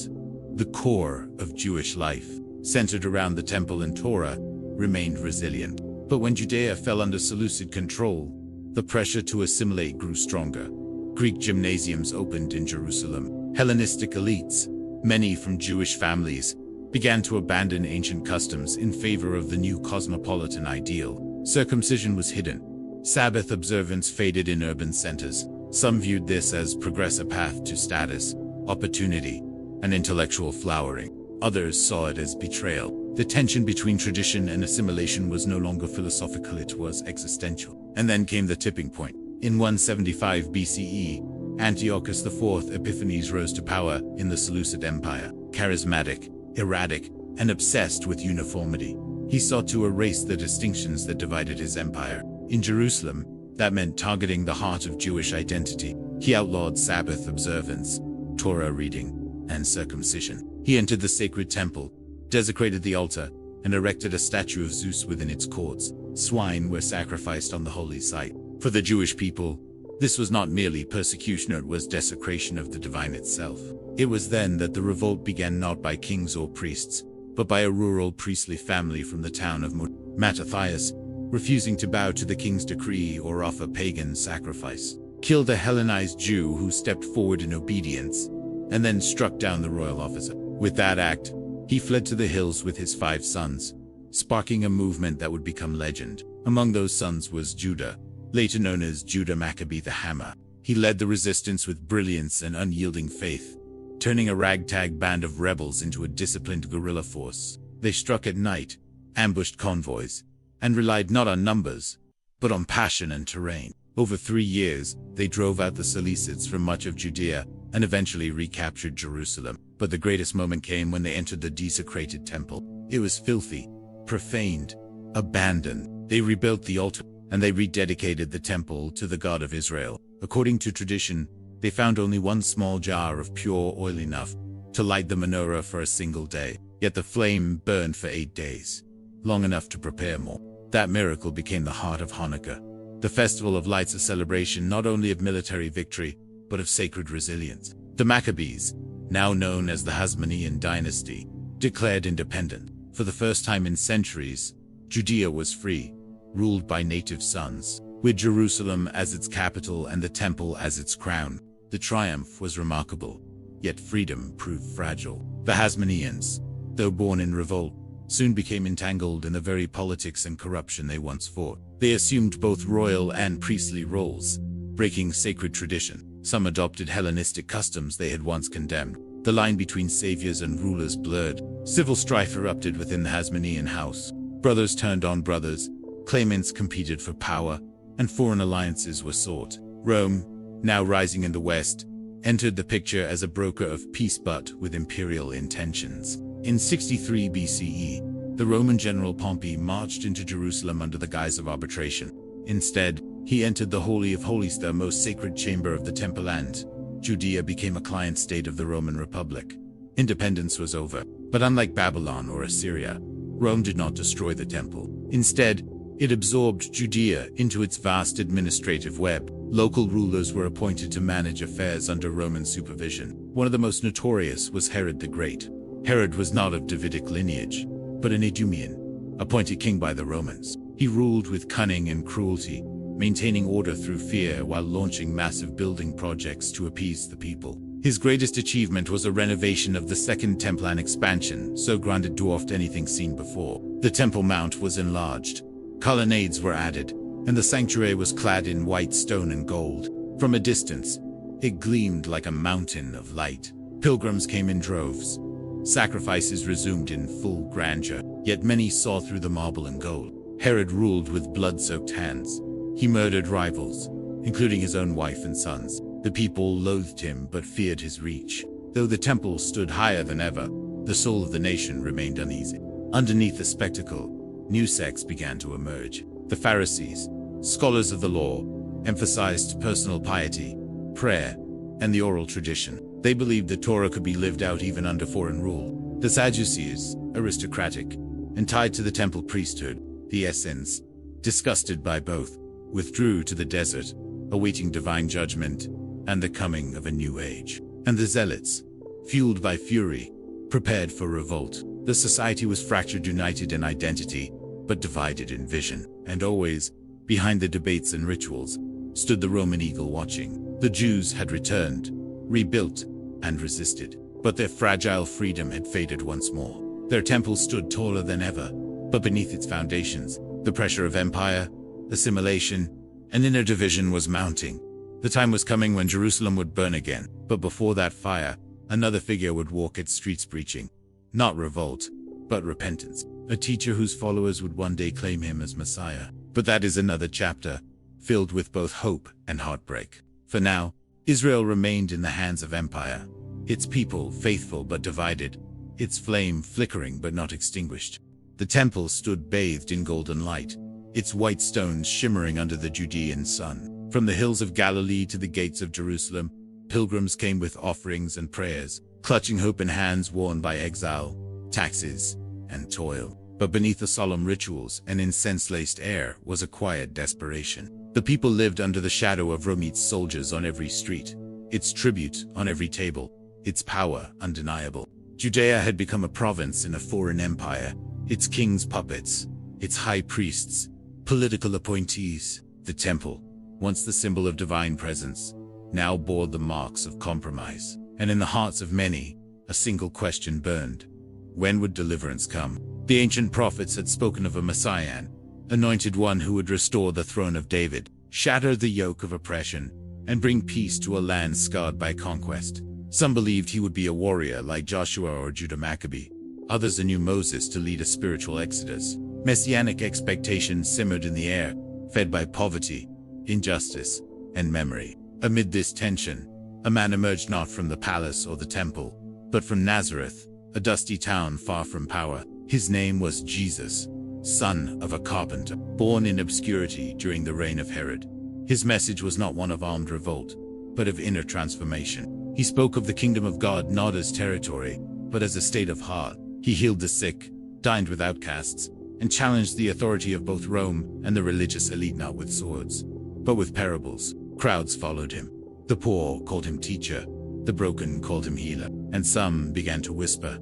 S1: the core of Jewish life, centered around the temple and Torah, remained resilient. But when Judea fell under Seleucid control, the pressure to assimilate grew stronger. Greek gymnasiums opened in Jerusalem. Hellenistic elites, many from Jewish families, began to abandon ancient customs in favor of the new cosmopolitan ideal. Circumcision was hidden. Sabbath observance faded in urban centers. Some viewed this as progress, a path to status, opportunity, and intellectual flowering. Others saw it as betrayal. The tension between tradition and assimilation was no longer philosophical, it was existential. And then came the tipping point. In 175 BCE, Antiochus IV Epiphanes rose to power in the Seleucid Empire. Charismatic, erratic, and obsessed with uniformity, he sought to erase the distinctions that divided his empire. In Jerusalem, that meant targeting the heart of Jewish identity. He outlawed Sabbath observance, Torah reading, and circumcision. He entered the sacred temple, desecrated the altar, and erected a statue of Zeus within its courts. Swine were sacrificed on the holy site. For the Jewish people, this was not merely persecution, it was desecration of the divine itself. It was then that the revolt began, not by kings or priests, but by a rural priestly family from the town of Mattathias, refusing to bow to the king's decree or offer pagan sacrifice, killed a Hellenized Jew who stepped forward in obedience, and then struck down the royal officer. With that act, he fled to the hills with his 5 sons, sparking a movement that would become legend. Among those sons was Judah, later known as Judah Maccabee the Hammer. He led the resistance with brilliance and unyielding faith, turning a ragtag band of rebels into a disciplined guerrilla force. They struck at night, ambushed convoys, and relied not on numbers, but on passion and terrain. Over 3 years, they drove out the Seleucids from much of Judea and eventually recaptured Jerusalem. But the greatest moment came when they entered the desecrated temple. It was filthy, profaned, abandoned. They rebuilt the altar, and they rededicated the temple to the God of Israel. According to tradition, they found only one small jar of pure oil, enough to light the menorah for a single day. Yet the flame burned for 8 days, long enough to prepare more. That miracle became the heart of Hanukkah, the festival of lights, a celebration not only of military victory, but of sacred resilience. The Maccabees, now known as the Hasmonean dynasty, declared independence. For the first time in centuries, Judea was free, ruled by native sons, with Jerusalem as its capital and the temple as its crown. The triumph was remarkable, yet freedom proved fragile. The Hasmoneans, though born in revolt, soon became entangled in the very politics and corruption they once fought. They assumed both royal and priestly roles, breaking sacred tradition. Some adopted Hellenistic customs they had once condemned. The line between saviors and rulers blurred. Civil strife erupted within the Hasmonean house. Brothers turned on brothers, claimants competed for power, and foreign alliances were sought. Rome, now rising in the west, entered the picture as a broker of peace but with imperial intentions. In 63 BCE, the Roman general Pompey marched into Jerusalem under the guise of arbitration. Instead, he entered the Holy of Holies, the most sacred chamber of the temple, and Judea became a client state of the Roman Republic. Independence was over, but unlike Babylon or Assyria, Rome did not destroy the temple. Instead, it absorbed Judea into its vast administrative web. Local rulers were appointed to manage affairs under Roman supervision. One of the most notorious was Herod the Great. Herod was not of Davidic lineage, but an Idumean, appointed king by the Romans. He ruled with cunning and cruelty, maintaining order through fear while launching massive building projects to appease the people. His greatest achievement was a renovation of the Second Temple and expansion, so grand it dwarfed anything seen before. The Temple Mount was enlarged, colonnades were added, and the sanctuary was clad in white stone and gold. From a distance, it gleamed like a mountain of light. Pilgrims came in droves. Sacrifices resumed in full grandeur, yet many saw through the marble and gold. Herod ruled with blood-soaked hands. He murdered rivals, including his own wife and sons. The people loathed him but feared his reach. Though the temple stood higher than ever, the soul of the nation remained uneasy. Underneath the spectacle, new sects began to emerge. The Pharisees, scholars of the law, emphasized personal piety, prayer, and the oral tradition. They believed the Torah could be lived out even under foreign rule. The Sadducees, aristocratic, and tied to the temple priesthood, the Essenes, disgusted by both, withdrew to the desert, awaiting divine judgment and the coming of a new age. And the Zealots, fueled by fury, prepared for revolt. The society was fractured, united in identity, but divided in vision. And always, behind the debates and rituals, stood the Roman eagle watching. The Jews had returned, rebuilt, and resisted. But their fragile freedom had faded once more. Their temple stood taller than ever, but beneath its foundations, the pressure of empire, assimilation, and inner division was mounting. The time was coming when Jerusalem would burn again, but before that fire, another figure would walk its streets preaching, not revolt, but repentance. A teacher whose followers would one day claim him as Messiah. But that is another chapter, filled with both hope and heartbreak. For now, Israel remained in the hands of empire, its people faithful but divided, its flame flickering but not extinguished. The temple stood bathed in golden light, its white stones shimmering under the Judean sun. From the hills of Galilee to the gates of Jerusalem, pilgrims came with offerings and prayers, clutching hope in hands worn by exile, taxes, and toil. But beneath the solemn rituals and incense-laced air was a quiet desperation. The people lived under the shadow of Rome's soldiers on every street, its tribute on every table, its power undeniable. Judea had become a province in a foreign empire, its kings puppets, its high priests, political appointees. The temple, once the symbol of divine presence, now bore the marks of compromise. And in the hearts of many, a single question burned. When would deliverance come? The ancient prophets had spoken of a Messiah, anointed one who would restore the throne of David, shatter the yoke of oppression, and bring peace to a land scarred by conquest. Some believed he would be a warrior like Joshua or Judah Maccabee. Others a new Moses to lead a spiritual exodus. Messianic expectations simmered in the air, fed by poverty, injustice, and memory. Amid this tension, a man emerged not from the palace or the temple, but from Nazareth, a dusty town far from power. His name was Jesus, son of a carpenter, born in obscurity during the reign of Herod. His message was not one of armed revolt, but of inner transformation. He spoke of the kingdom of God not as territory, but as a state of heart. He healed the sick, dined with outcasts, and challenged the authority of both Rome and the religious elite, not with swords, but with parables. Crowds followed him. The poor called him teacher, the broken called him healer, and some began to whisper,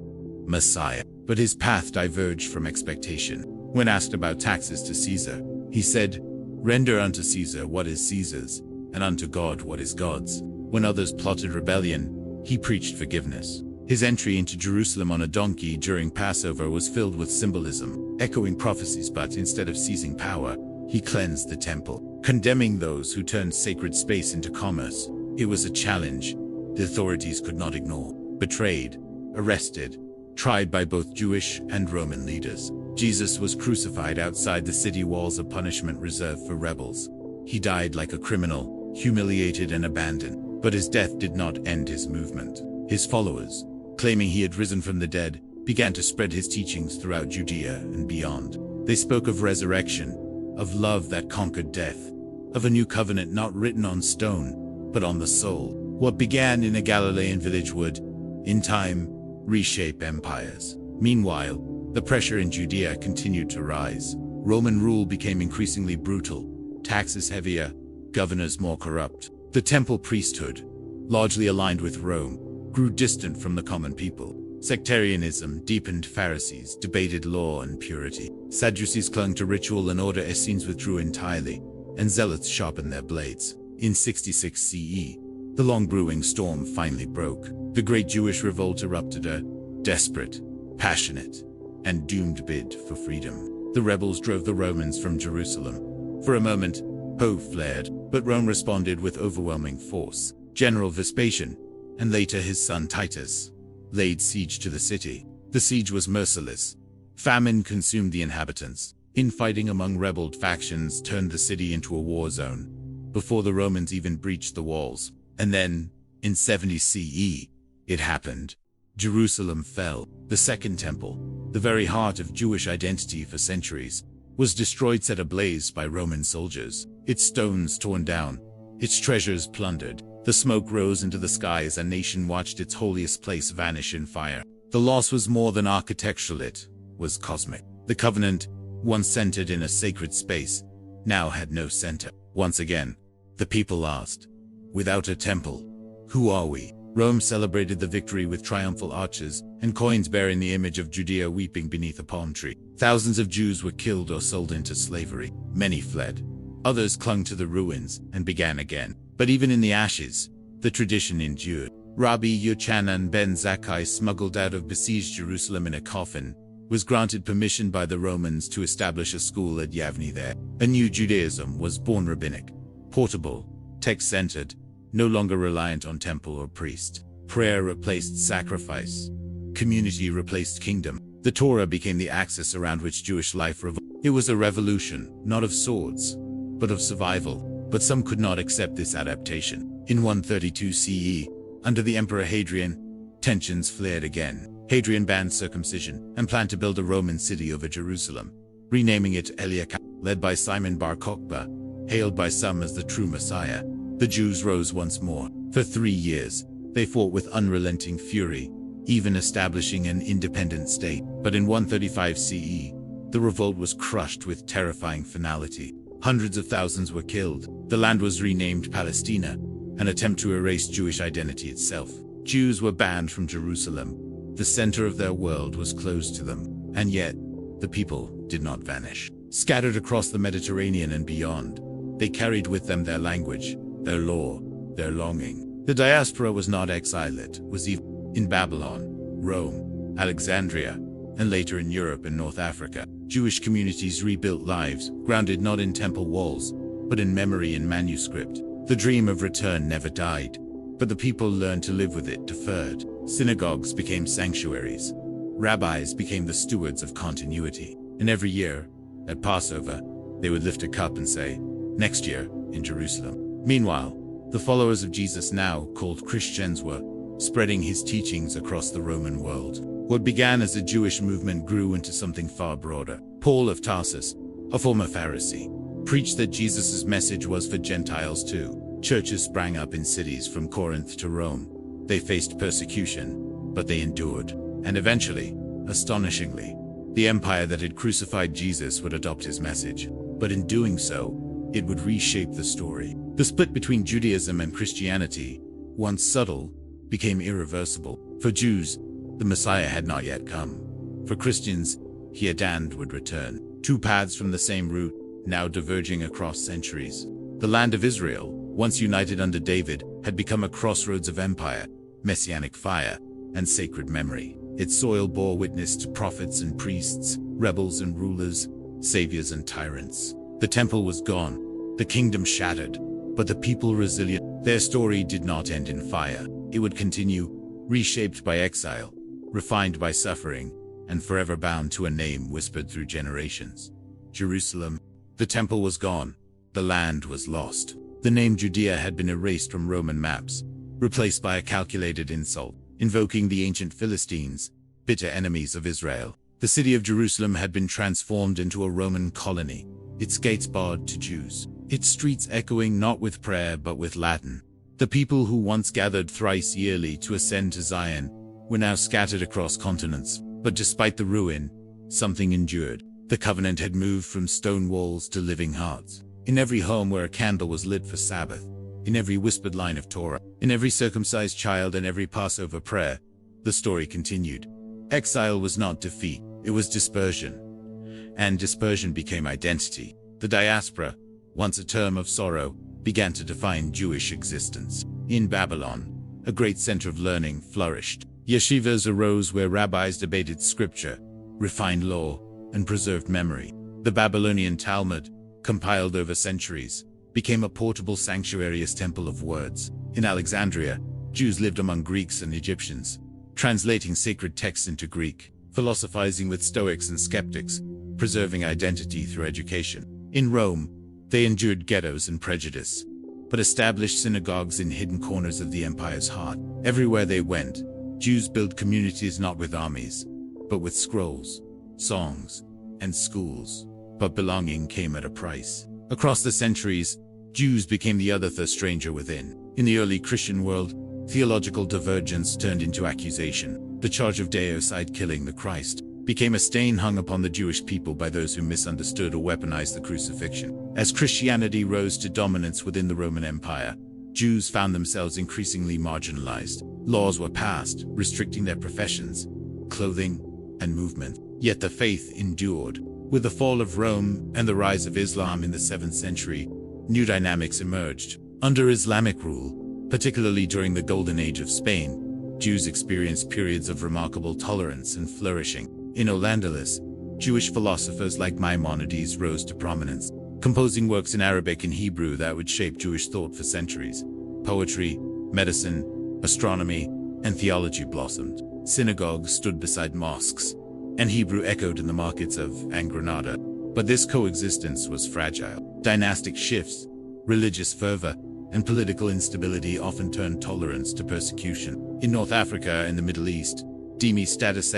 S1: Messiah. But his path diverged from expectation. When asked about taxes to Caesar, he said, Render unto Caesar what is Caesar's, and unto God what is God's. When others plotted rebellion, he preached forgiveness. His entry into Jerusalem on a donkey during Passover was filled with symbolism, echoing prophecies, but instead of seizing power, he cleansed the temple, condemning those who turned sacred space into commerce. It was a challenge the authorities could not ignore. Betrayed, arrested, tried by both Jewish and Roman leaders, Jesus was crucified outside the city walls, a punishment reserved for rebels. He died like a criminal, humiliated and abandoned. But his death did not end his movement. His followers, claiming he had risen from the dead, began to spread his teachings throughout Judea and beyond. They spoke of resurrection, of love that conquered death, of a new covenant not written on stone, but on the soul. What began in a Galilean village would, in time, reshape empires. Meanwhile, the pressure in Judea continued to rise. Roman rule became increasingly brutal, taxes heavier, governors more corrupt. The temple priesthood, largely aligned with Rome, grew distant from the common people. Sectarianism deepened. Pharisees debated law and purity. Sadducees clung to ritual and order. Essenes withdrew entirely, and zealots sharpened their blades. In 66 CE, the long-brewing storm finally broke. The Great Jewish Revolt erupted, a desperate, passionate, and doomed bid for freedom. The rebels drove the Romans from Jerusalem. For a moment, hope flared, but Rome responded with overwhelming force. General Vespasian, and later his son Titus, laid siege to the city. The siege was merciless. Famine consumed the inhabitants. Infighting among rebel factions turned the city into a war zone before the Romans even breached the walls. And then, in 70 CE, it happened. Jerusalem fell. The Second Temple, the very heart of Jewish identity for centuries, was destroyed, set ablaze by Roman soldiers. Its stones torn down, its treasures plundered. The smoke rose into the sky as a nation watched its holiest place vanish in fire. The loss was more than architectural, it was cosmic. The covenant, once centered in a sacred space, now had no center. Once again, the people asked, without a temple, who are we? Rome celebrated the victory with triumphal arches and coins bearing the image of Judea weeping beneath a palm tree. Thousands of Jews were killed or sold into slavery. Many fled. Others clung to the ruins and began again. But even in the ashes, the tradition endured. Rabbi Yochanan ben Zakkai, smuggled out of besieged Jerusalem in a coffin, was granted permission by the Romans to establish a school at Yavne there. A new Judaism was born, rabbinic, portable, text-centered, no longer reliant on temple or priest. Prayer replaced sacrifice. Community replaced kingdom. The Torah became the axis around which Jewish life revolved. It was a revolution, not of swords, but of survival. But some could not accept this adaptation. In 132 CE, under the Emperor Hadrian, tensions flared again. Hadrian banned circumcision and planned to build a Roman city over Jerusalem, renaming it Eliakim. Led by Simon Bar Kokhba, hailed by some as the true Messiah, the Jews rose once more. For 3 years, they fought with unrelenting fury, even establishing an independent state. But in 135 CE, the revolt was crushed with terrifying finality. Hundreds of thousands were killed. The land was renamed Palestina, an attempt to erase Jewish identity itself. Jews were banned from Jerusalem. The center of their world was closed to them. And yet, the people did not vanish. Scattered across the Mediterranean and beyond, they carried with them their language, their law, their longing. The diaspora was not exiled, it was even in Babylon, Rome, Alexandria, and later in Europe and North Africa. Jewish communities rebuilt lives, grounded not in temple walls, but in memory and manuscript. The dream of return never died, but the people learned to live with it, deferred. Synagogues became sanctuaries. Rabbis became the stewards of continuity. And every year, at Passover, they would lift a cup and say, "Next year, in Jerusalem." Meanwhile, the followers of Jesus, now called Christians, were spreading his teachings across the Roman world. What began as a Jewish movement grew into something far broader. Paul of Tarsus, a former Pharisee, preached that Jesus' message was for Gentiles too. Churches sprang up in cities from Corinth to Rome. They faced persecution, but they endured. And eventually, astonishingly, the empire that had crucified Jesus would adopt his message. But in doing so, it would reshape the story. The split between Judaism and Christianity, once subtle, became irreversible. For Jews, the Messiah had not yet come. For Christians, he and would return. Two paths from the same route, now diverging across centuries. The land of Israel, once united under David, had become a crossroads of empire, messianic fire, and sacred memory. Its soil bore witness to prophets and priests, rebels and rulers, saviors and tyrants. The temple was gone, the kingdom shattered, but the people resilient. Their story did not end in fire. It would continue, reshaped by exile, refined by suffering, and forever bound to a name whispered through generations. Jerusalem. The temple was gone. The land was lost. The name Judea had been erased from Roman maps, replaced by a calculated insult, invoking the ancient Philistines, bitter enemies of Israel. The city of Jerusalem had been transformed into a Roman colony, its gates barred to Jews, its streets echoing not with prayer but with Latin. The people who once gathered thrice yearly to ascend to Zion were now scattered across continents. But despite the ruin, something endured. The covenant had moved from stone walls to living hearts. In every home where a candle was lit for Sabbath, in every whispered line of Torah, in every circumcised child and every Passover prayer, the story continued. Exile was not defeat, it was dispersion. And dispersion became identity. The diaspora, once a term of sorrow, began to define Jewish existence. In Babylon, a great center of learning flourished. Yeshivas arose where rabbis debated scripture, refined law, and preserved memory. The Babylonian Talmud, compiled over centuries, became a portable sanctuarious temple of words. In Alexandria, Jews lived among Greeks and Egyptians, translating sacred texts into Greek, philosophizing with Stoics and skeptics, preserving identity through education. In Rome, they endured ghettos and prejudice, but established synagogues in hidden corners of the empire's heart. Everywhere they went, Jews built communities not with armies, but with scrolls, songs, and schools. But belonging came at a price. Across the centuries, Jews became the other, the stranger within. In the early Christian world, theological divergence turned into accusation. The charge of deicide, killing the Christ, became a stain hung upon the Jewish people by those who misunderstood or weaponized the crucifixion. As Christianity rose to dominance within the Roman Empire, Jews found themselves increasingly marginalized. Laws were passed, restricting their professions, clothing, and movement. Yet the faith endured. With the fall of Rome and the rise of Islam in the 7th century, new dynamics emerged. Under Islamic rule, particularly during the Golden Age of Spain, Jews experienced periods of remarkable tolerance and flourishing. In Al-Andalus, Jewish philosophers like Maimonides rose to prominence, composing works in Arabic and Hebrew that would shape Jewish thought for centuries. Poetry, medicine, astronomy, and theology blossomed. Synagogues stood beside mosques, and Hebrew echoed in the markets of Granada. But this coexistence was fragile. Dynastic shifts, religious fervor, and political instability often turned tolerance to persecution. In North Africa and the Middle East, dhimmi status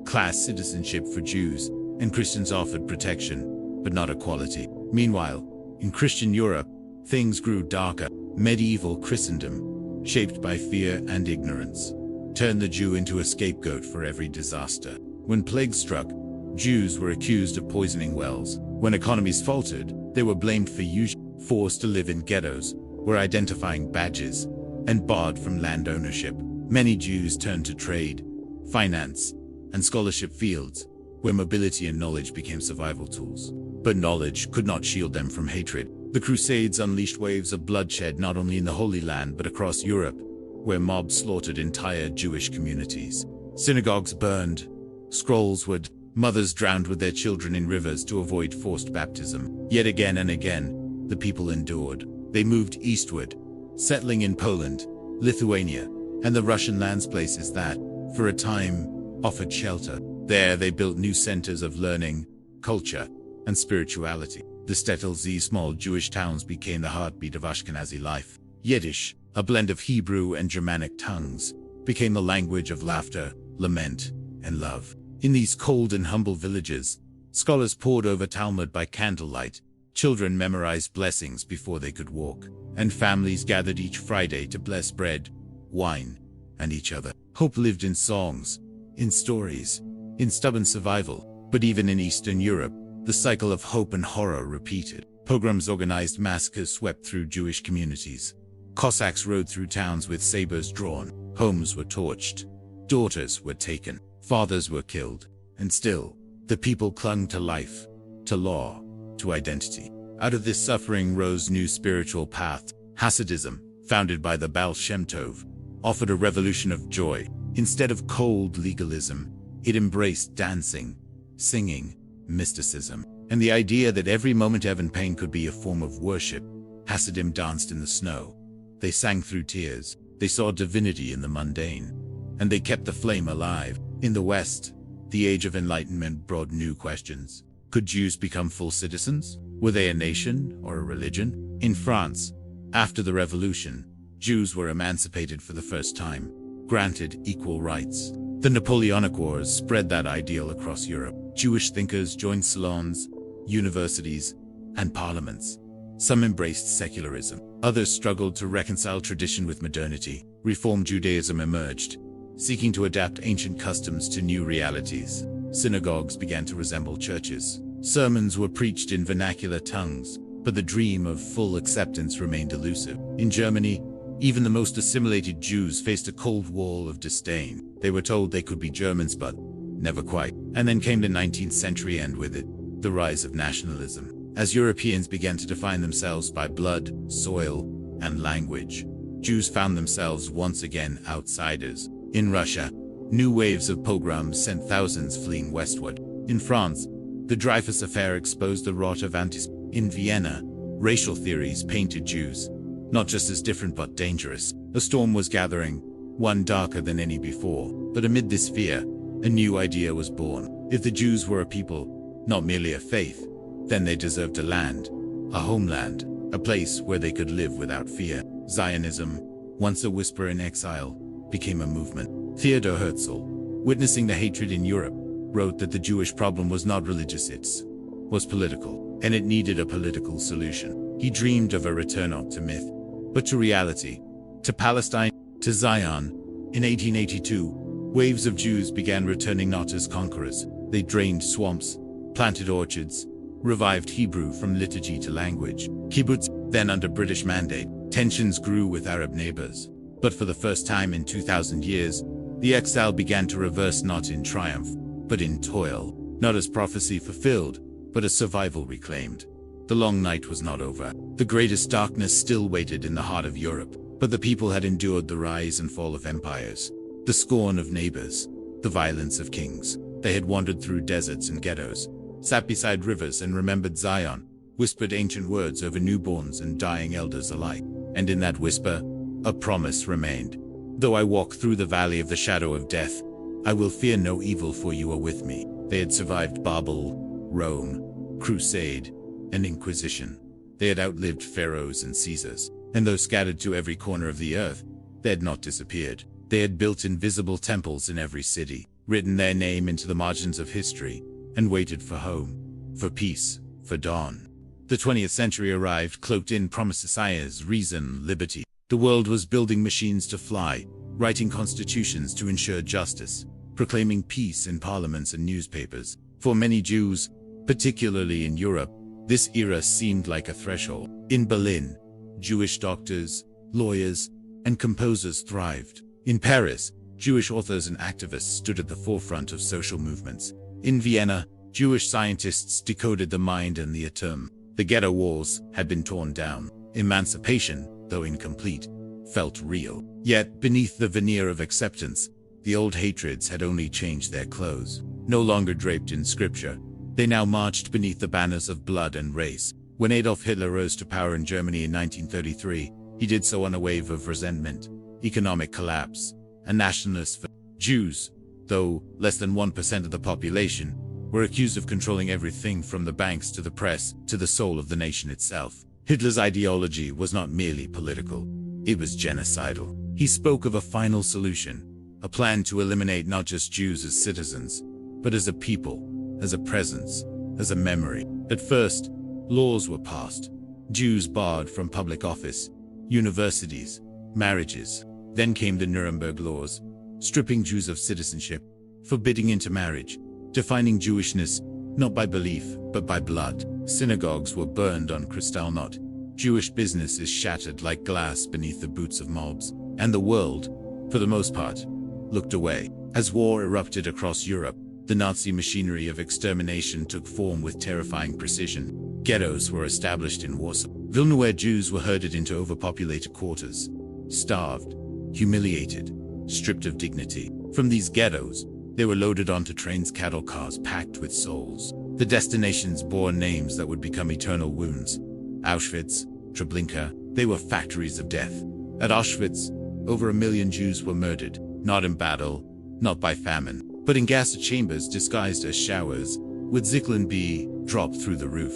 S1: class citizenship for Jews, and Christians offered protection, but not equality. Meanwhile, in Christian Europe, things grew darker. Medieval Christendom, shaped by fear and ignorance, turned the Jew into a scapegoat for every disaster. When plague struck, Jews were accused of poisoning wells. When economies faltered, they were blamed for usury. Forced to live in ghettos, were identifying badges, and barred from land ownership. Many Jews turned to trade, finance, and scholarship fields, where mobility and knowledge became survival tools. But knowledge could not shield them from hatred. The Crusades unleashed waves of bloodshed not only in the Holy Land but across Europe, where mobs slaughtered entire Jewish communities. Synagogues burned, scrolls would, mothers drowned with their children in rivers to avoid forced baptism. Yet again and again, the people endured. They moved eastward, settling in Poland, Lithuania, and the Russian lands, places that, for a time, offered shelter. There they built new centers of learning, culture, and spirituality. The shtetls, these small Jewish towns, became the heartbeat of Ashkenazi life. Yiddish, a blend of Hebrew and Germanic tongues, became the language of laughter, lament, and love. In these cold and humble villages, scholars pored over Talmud by candlelight, children memorized blessings before they could walk, and families gathered each Friday to bless bread, wine, and each other. Hope lived in songs, in stories, in stubborn survival. But even in Eastern Europe, the cycle of hope and horror repeated. Pogroms, organized massacres, swept through Jewish communities. Cossacks rode through towns with sabers drawn. Homes were torched. Daughters were taken. Fathers were killed. And still, the people clung to life, to law, to identity. Out of this suffering rose new spiritual path. Hasidism, founded by the Baal Shem Tov, offered a revolution of joy. Instead of cold legalism, it embraced dancing, singing, mysticism, and the idea that every moment of pain could be a form of worship. Hasidim danced in the snow. They sang through tears. They saw divinity in the mundane, and they kept the flame alive. In the West, the Age of Enlightenment brought new questions. Could Jews become full citizens? Were they a nation or a religion? In France, after the Revolution, Jews were emancipated for the first time, granted equal rights. The Napoleonic Wars spread that ideal across Europe. Jewish thinkers joined salons, universities, and parliaments. Some embraced secularism. Others struggled to reconcile tradition with modernity. Reform Judaism emerged, seeking to adapt ancient customs to new realities. Synagogues began to resemble churches. Sermons were preached in vernacular tongues, but the dream of full acceptance remained elusive. In Germany, even the most assimilated Jews faced a cold wall of disdain. They were told they could be Germans, but never quite. And then came the 19th century, and with it, the rise of nationalism. As Europeans began to define themselves by blood, soil, and language, Jews found themselves once again outsiders. In Russia, new waves of pogroms sent thousands fleeing westward. In France, the Dreyfus Affair exposed the rot of antisemitism. In Vienna, racial theories painted Jews not just as different but dangerous. A storm was gathering, one darker than any before. But amid this fear, a new idea was born. If the Jews were a people, not merely a faith, then they deserved a land, a homeland, a place where they could live without fear. Zionism, once a whisper in exile, became a movement. Theodor Herzl, witnessing the hatred in Europe, wrote that the Jewish problem was not religious, it was political, and it needed a political solution. He dreamed of a return not to myth, but to reality, to Palestine, to Zion. In 1882, waves of Jews began returning not as conquerors. They drained swamps, planted orchards, revived Hebrew from liturgy to language. Kibbutz, then under British mandate, tensions grew with Arab neighbors. But for the first time in 2,000 years, the exile began to reverse, not in triumph, but in toil, not as prophecy fulfilled, but as survival reclaimed. The long night was not over. The greatest darkness still waited in the heart of Europe, but the people had endured the rise and fall of empires, the scorn of neighbors, the violence of kings. They had wandered through deserts and ghettos, sat beside rivers and remembered Zion, whispered ancient words over newborns and dying elders alike. And in that whisper, a promise remained. Though I walk through the valley of the shadow of death, I will fear no evil, for you are with me. They had survived Babel, Rome, Crusade, and Inquisition. They had outlived pharaohs and Caesars, and though scattered to every corner of the earth, they had not disappeared. They had built invisible temples in every city, written their name into the margins of history, and waited for home, for peace, for dawn. The 20th century arrived, cloaked in promises, science, reason, liberty. The world was building machines to fly, writing constitutions to ensure justice, proclaiming peace in parliaments and newspapers. For many Jews, particularly in Europe, this era seemed like a threshold. In Berlin, Jewish doctors, lawyers, and composers thrived. In Paris, Jewish authors and activists stood at the forefront of social movements. In Vienna, Jewish scientists decoded the mind and the atom. The ghetto walls had been torn down. Emancipation, though incomplete, felt real. Yet, beneath the veneer of acceptance, the old hatreds had only changed their clothes. No longer draped in scripture, they now marched beneath the banners of blood and race. When Adolf Hitler rose to power in Germany in 1933, he did so on a wave of resentment, economic collapse, and nationalist. Jews, though less than 1% of the population, were accused of controlling everything from the banks to the press to the soul of the nation itself. Hitler's ideology was not merely political, it was genocidal. He spoke of a final solution, a plan to eliminate not just Jews as citizens, but as a people, as a presence, as a memory. At first, laws were passed. Jews barred from public office, universities, marriages. Then came the Nuremberg laws, stripping Jews of citizenship, forbidding intermarriage, defining Jewishness not by belief, but by blood. Synagogues were burned on Kristallnacht. Jewish businesses shattered like glass beneath the boots of mobs. And the world, for the most part, looked away. As war erupted across Europe, the Nazi machinery of extermination took form with terrifying precision. Ghettos were established in Warsaw. Vilna, where Jews were herded into overpopulated quarters, starved, humiliated, stripped of dignity. From these ghettos, they were loaded onto trains, cattle cars packed with souls. The destinations bore names that would become eternal wounds. Auschwitz, Treblinka, they were factories of death. At Auschwitz, over 1 million Jews were murdered, not in battle, not by famine, but in gas chambers disguised as showers, with Zyklon B dropped through the roof.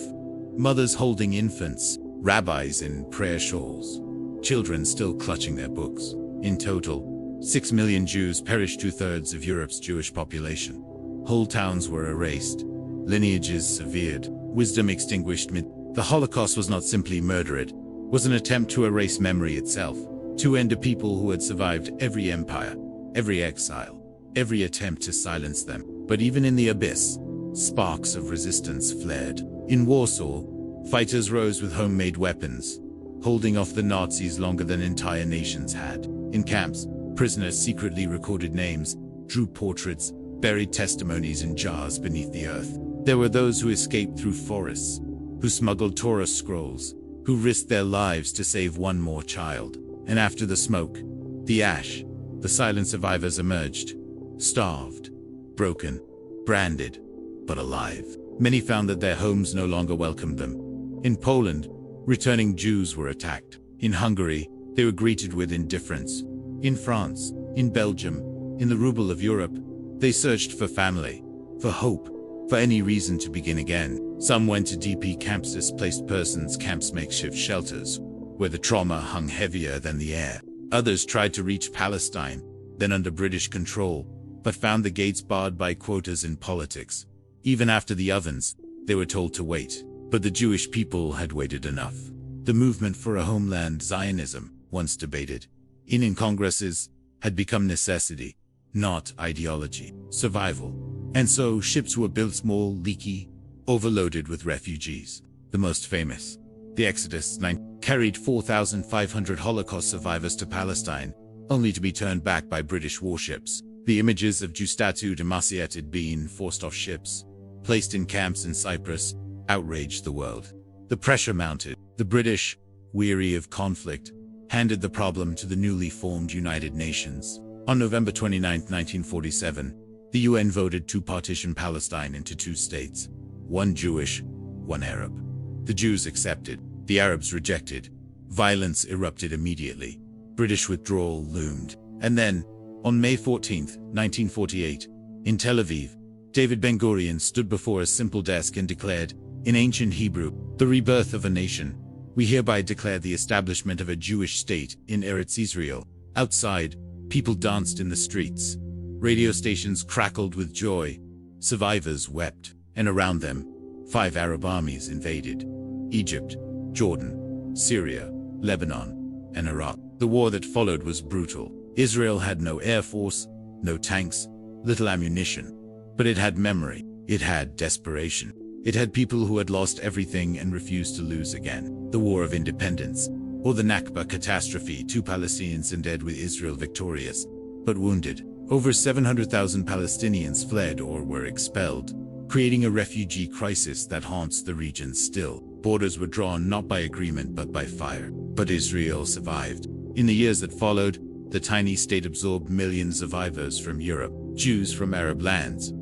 S1: Mothers holding infants, rabbis in prayer shawls, children still clutching their books. In total, 6 million Jews perished, 2/3 of Europe's Jewish population. Whole towns were erased, lineages severed, wisdom extinguished. The Holocaust was not simply murder, it was an attempt to erase memory itself, to end a people who had survived every empire, every exile, every attempt to silence them. But even in the abyss, sparks of resistance flared. In Warsaw, fighters rose with homemade weapons, holding off the Nazis longer than entire nations had. In camps, prisoners secretly recorded names, drew portraits, buried testimonies in jars beneath the earth. There were those who escaped through forests, who smuggled Torah scrolls, who risked their lives to save one more child. And after the smoke, the ash, the silent survivors emerged, starved, broken, branded, but alive. Many found that their homes no longer welcomed them. In Poland, returning Jews were attacked. In Hungary, they were greeted with indifference. In France, in Belgium, in the ruble of Europe, they searched for family, for hope, for any reason to begin again. Some went to DP camps, displaced persons camps, makeshift shelters, where the trauma hung heavier than the air. Others tried to reach Palestine, then under British control, but found the gates barred by quotas in politics. Even after the ovens, they were told to wait. But the Jewish people had waited enough. The movement for a homeland, Zionism, once debated in congresses, had become necessity, not ideology, survival. And so ships were built, small, leaky, overloaded with refugees. The most famous, the Exodus 9, carried 4,500 Holocaust survivors to Palestine, only to be turned back by British warships. The images of Jews tattooed emaciated being forced off ships, placed in camps in Cyprus, outraged the world. The pressure mounted. The British, weary of conflict, handed the problem to the newly formed United Nations. On November 29, 1947, the UN voted to partition Palestine into two states, one Jewish, one Arab. The Jews accepted, the Arabs rejected. Violence erupted immediately. British withdrawal loomed. And then, on May 14, 1948, in Tel Aviv, David Ben-Gurion stood before a simple desk and declared, in ancient Hebrew, the rebirth of a nation. We hereby declare the establishment of a Jewish state in Eretz Israel. Outside, people danced in the streets. Radio stations crackled with joy. Survivors wept. And around them, 5 Arab armies invaded Egypt, Jordan, Syria, Lebanon, and Iraq. The war that followed was brutal. Israel had no air force, no tanks, little ammunition. But it had memory. It had desperation. It had people who had lost everything and refused to lose again. The War of Independence, or the Nakba catastrophe, 2 Palestinians dead with Israel victorious, but wounded. Over 700,000 Palestinians fled or were expelled, creating a refugee crisis that haunts the region still. Borders were drawn not by agreement but by fire. But Israel survived. In the years that followed, the tiny state absorbed millions of survivors from Europe, Jews from Arab lands,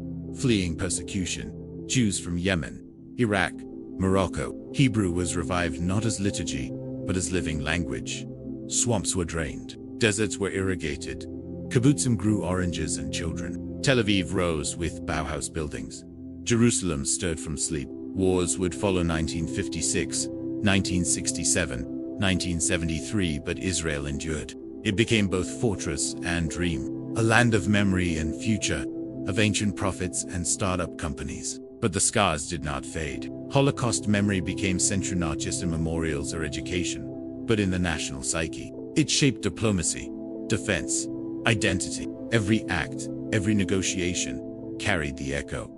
S1: fleeing persecution, Jews from Yemen, Iraq, Morocco. Hebrew was revived not as liturgy, but as living language. Swamps were drained. Deserts were irrigated. Kibbutzim grew oranges and children. Tel Aviv rose with Bauhaus buildings. Jerusalem stirred from sleep. Wars would follow 1956, 1967, 1973, but Israel endured. It became both fortress and dream, a land of memory and future, of ancient prophets and startup companies. But the scars did not fade. Holocaust memory became central not just in memorials or education, but in the national psyche. It shaped diplomacy, defense, identity. Every act, every negotiation carried the echo.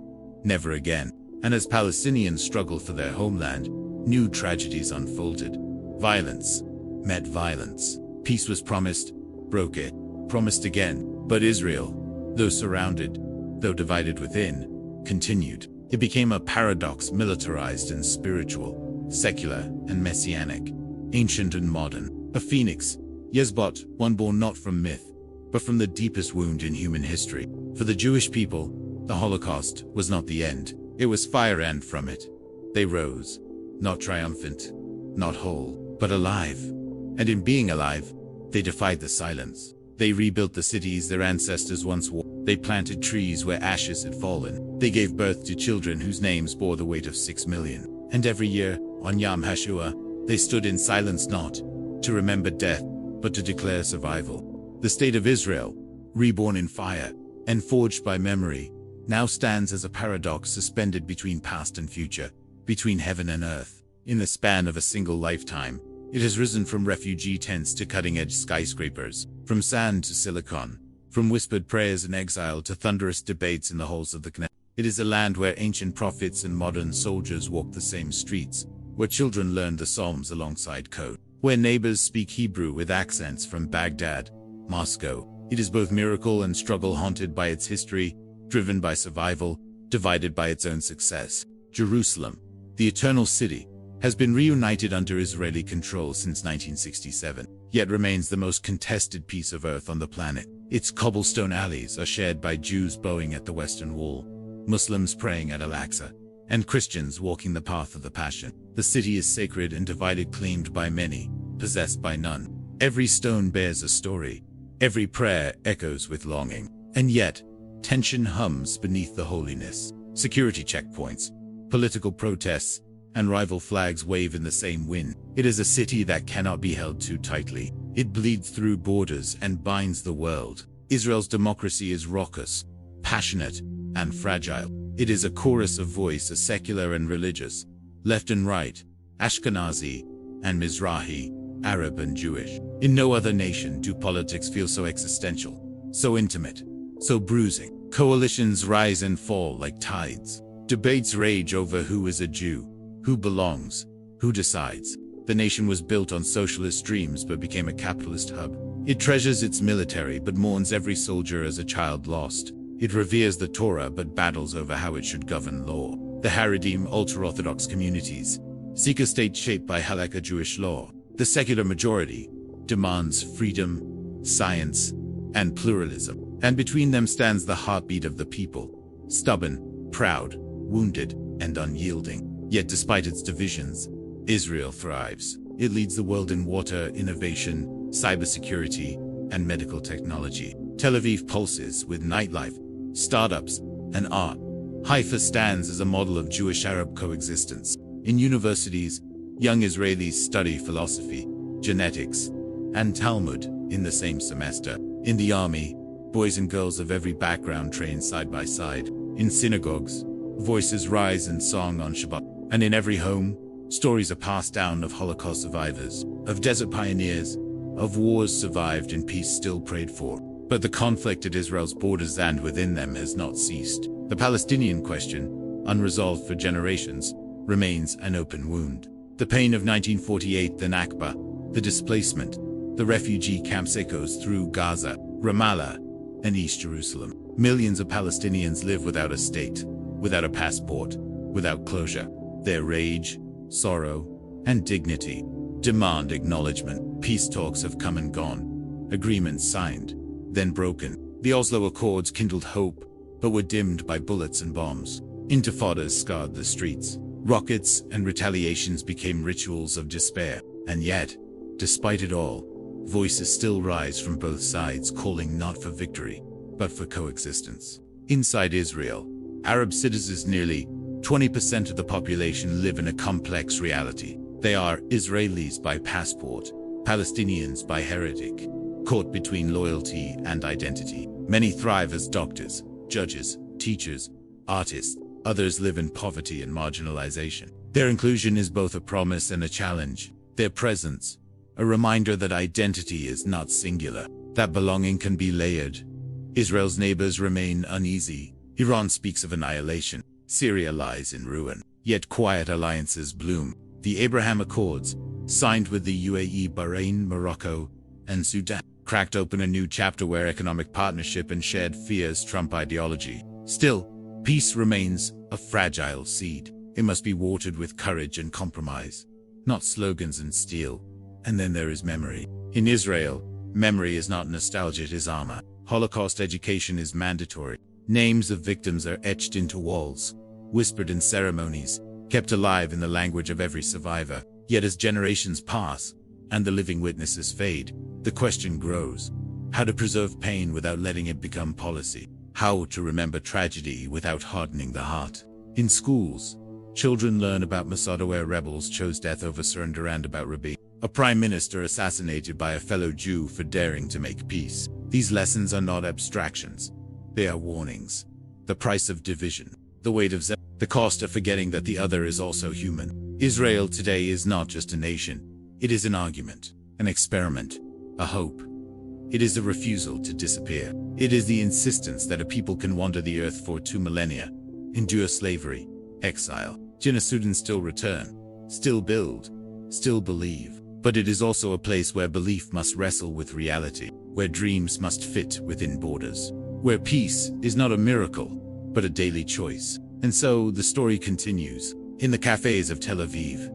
S1: Never again. And as Palestinians struggled for their homeland, new tragedies unfolded. Violence met violence. Peace was promised, broke it, promised again. But Israel, though surrounded, though divided within, continued. It became a paradox, militarized and spiritual, secular and messianic, ancient and modern. A phoenix, Yesbot, one born not from myth, but from the deepest wound in human history. For the Jewish people, the Holocaust was not the end. It was fire, and from it, they rose, not triumphant, not whole, but alive. And in being alive, they defied the silence. They rebuilt the cities their ancestors once wore. They planted trees where ashes had fallen. They gave birth to children whose names bore the weight of 6 million. And every year, on Yom HaShoah, they stood in silence, not to remember death, but to declare survival. The state of Israel, reborn in fire and forged by memory, now stands as a paradox suspended between past and future, between heaven and earth. In the span of a single lifetime, it has risen from refugee tents to cutting-edge skyscrapers, from sand to silicon, From whispered prayers in exile to thunderous debates in the halls of the Knesset, it is a land where ancient prophets and modern soldiers walk the same streets, where children learn the Psalms alongside code, where neighbors speak Hebrew with accents from Baghdad, Moscow. It is both miracle and struggle, haunted by its history, driven by survival, divided by its own success. Jerusalem, the eternal city, has been reunited under Israeli control since 1967, yet remains the most contested piece of earth on the planet. Its cobblestone alleys are shared by Jews bowing at the Western Wall, Muslims praying at Al-Aqsa, and Christians walking the path of the Passion. The city is sacred and divided, claimed by many, possessed by none. Every stone bears a story. Every prayer echoes with longing. And yet, tension hums beneath the holiness. Security checkpoints, political protests, and rival flags wave in the same wind. It is a city that cannot be held too tightly. It bleeds through borders and binds the world. Israel's democracy is raucous, passionate, and fragile. It is a chorus of voices, secular and religious, left and right, Ashkenazi and Mizrahi, Arab and Jewish. In no other nation do politics feel so existential, so intimate, so bruising. Coalitions rise and fall like tides. Debates rage over who is a Jew, who belongs, who decides. The nation was built on socialist dreams but became a capitalist hub. It treasures its military but mourns every soldier as a child lost. It reveres the Torah but battles over how it should govern law. The Haredim, ultra-Orthodox communities, seek a state shaped by Halakha Jewish law. The secular majority demands freedom, science, and pluralism. And between them stands the heartbeat of the people, stubborn, proud, wounded, and unyielding. Yet despite its divisions, Israel thrives. It leads the world in water innovation, cybersecurity, and medical technology. Tel Aviv pulses with nightlife, startups, and art. Haifa stands as a model of Jewish-Arab coexistence. In universities, young Israelis study philosophy, genetics, and Talmud in the same semester. In the army, boys and girls of every background train side by side. In synagogues, voices rise in song on Shabbat. And in every home, stories are passed down of Holocaust survivors, of desert pioneers, of wars survived and peace still prayed for. But the conflict at Israel's borders and within them has not ceased. The Palestinian question, unresolved for generations, remains an open wound. The pain of 1948, the Nakba, the displacement, the refugee camps echoes through Gaza, Ramallah, and East Jerusalem. Millions of Palestinians live without a state, without a passport, without closure. Their rage, sorrow, and dignity demand acknowledgement. Peace talks have come and gone, agreements signed, then broken. The Oslo Accords kindled hope, but were dimmed by bullets and bombs. Intifadas scarred the streets. Rockets and retaliations became rituals of despair. And yet, despite it all, voices still rise from both sides, calling not for victory, but for coexistence. Inside Israel, Arab citizens, nearly 20% of the population, live in a complex reality. They are Israelis by passport, Palestinians by heritage, caught between loyalty and identity. Many thrive as doctors, judges, teachers, artists. Others live in poverty and marginalization. Their inclusion is both a promise and a challenge. Their presence, a reminder that identity is not singular, that belonging can be layered. Israel's neighbors remain uneasy. Iran speaks of annihilation. Syria lies in ruin. Yet quiet alliances bloom. The Abraham Accords, signed with the UAE, Bahrain, Morocco, and Sudan, cracked open a new chapter where economic partnership and shared fears trump ideology. Still, peace remains a fragile seed. It must be watered with courage and compromise, not slogans and steel. And then there is memory. In Israel, memory is not nostalgia, it is armor. Holocaust education is mandatory. Names of victims are etched into walls, whispered in ceremonies, kept alive in the language of every survivor. Yet as generations pass, and the living witnesses fade, the question grows: how to preserve pain without letting it become policy? How to remember tragedy without hardening the heart? In schools, children learn about Masada, where rebels chose death over surrender, and about Rabin, a prime minister assassinated by a fellow Jew for daring to make peace. These lessons are not abstractions. They are warnings. The price of division, the weight of the cost of forgetting that the other is also human. Israel today is not just a nation. It is an argument, an experiment, a hope. It is a refusal to disappear. It is the insistence that a people can wander the earth for 2 millennia, endure slavery, exile, genocide, still return, still build, still believe. But it is also a place where belief must wrestle with reality, where dreams must fit within borders, where peace is not a miracle, but a daily choice. And so the story continues, in the cafes of Tel Aviv,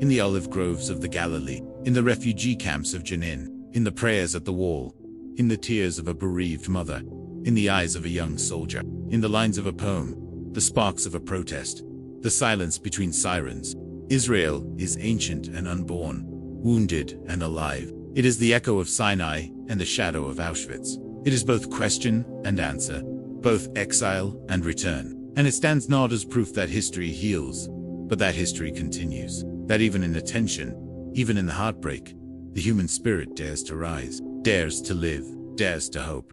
S1: in the olive groves of the Galilee, in the refugee camps of Jenin, in the prayers at the wall, in the tears of a bereaved mother, in the eyes of a young soldier, in the lines of a poem, the sparks of a protest, the silence between sirens. Israel is ancient and unborn, wounded and alive. It is the echo of Sinai and the shadow of Auschwitz. It is both question and answer, both exile and return. And it stands not as proof that history heals, but that history continues. That even in the tension, even in the heartbreak, the human spirit dares to rise, dares to live, dares to hope.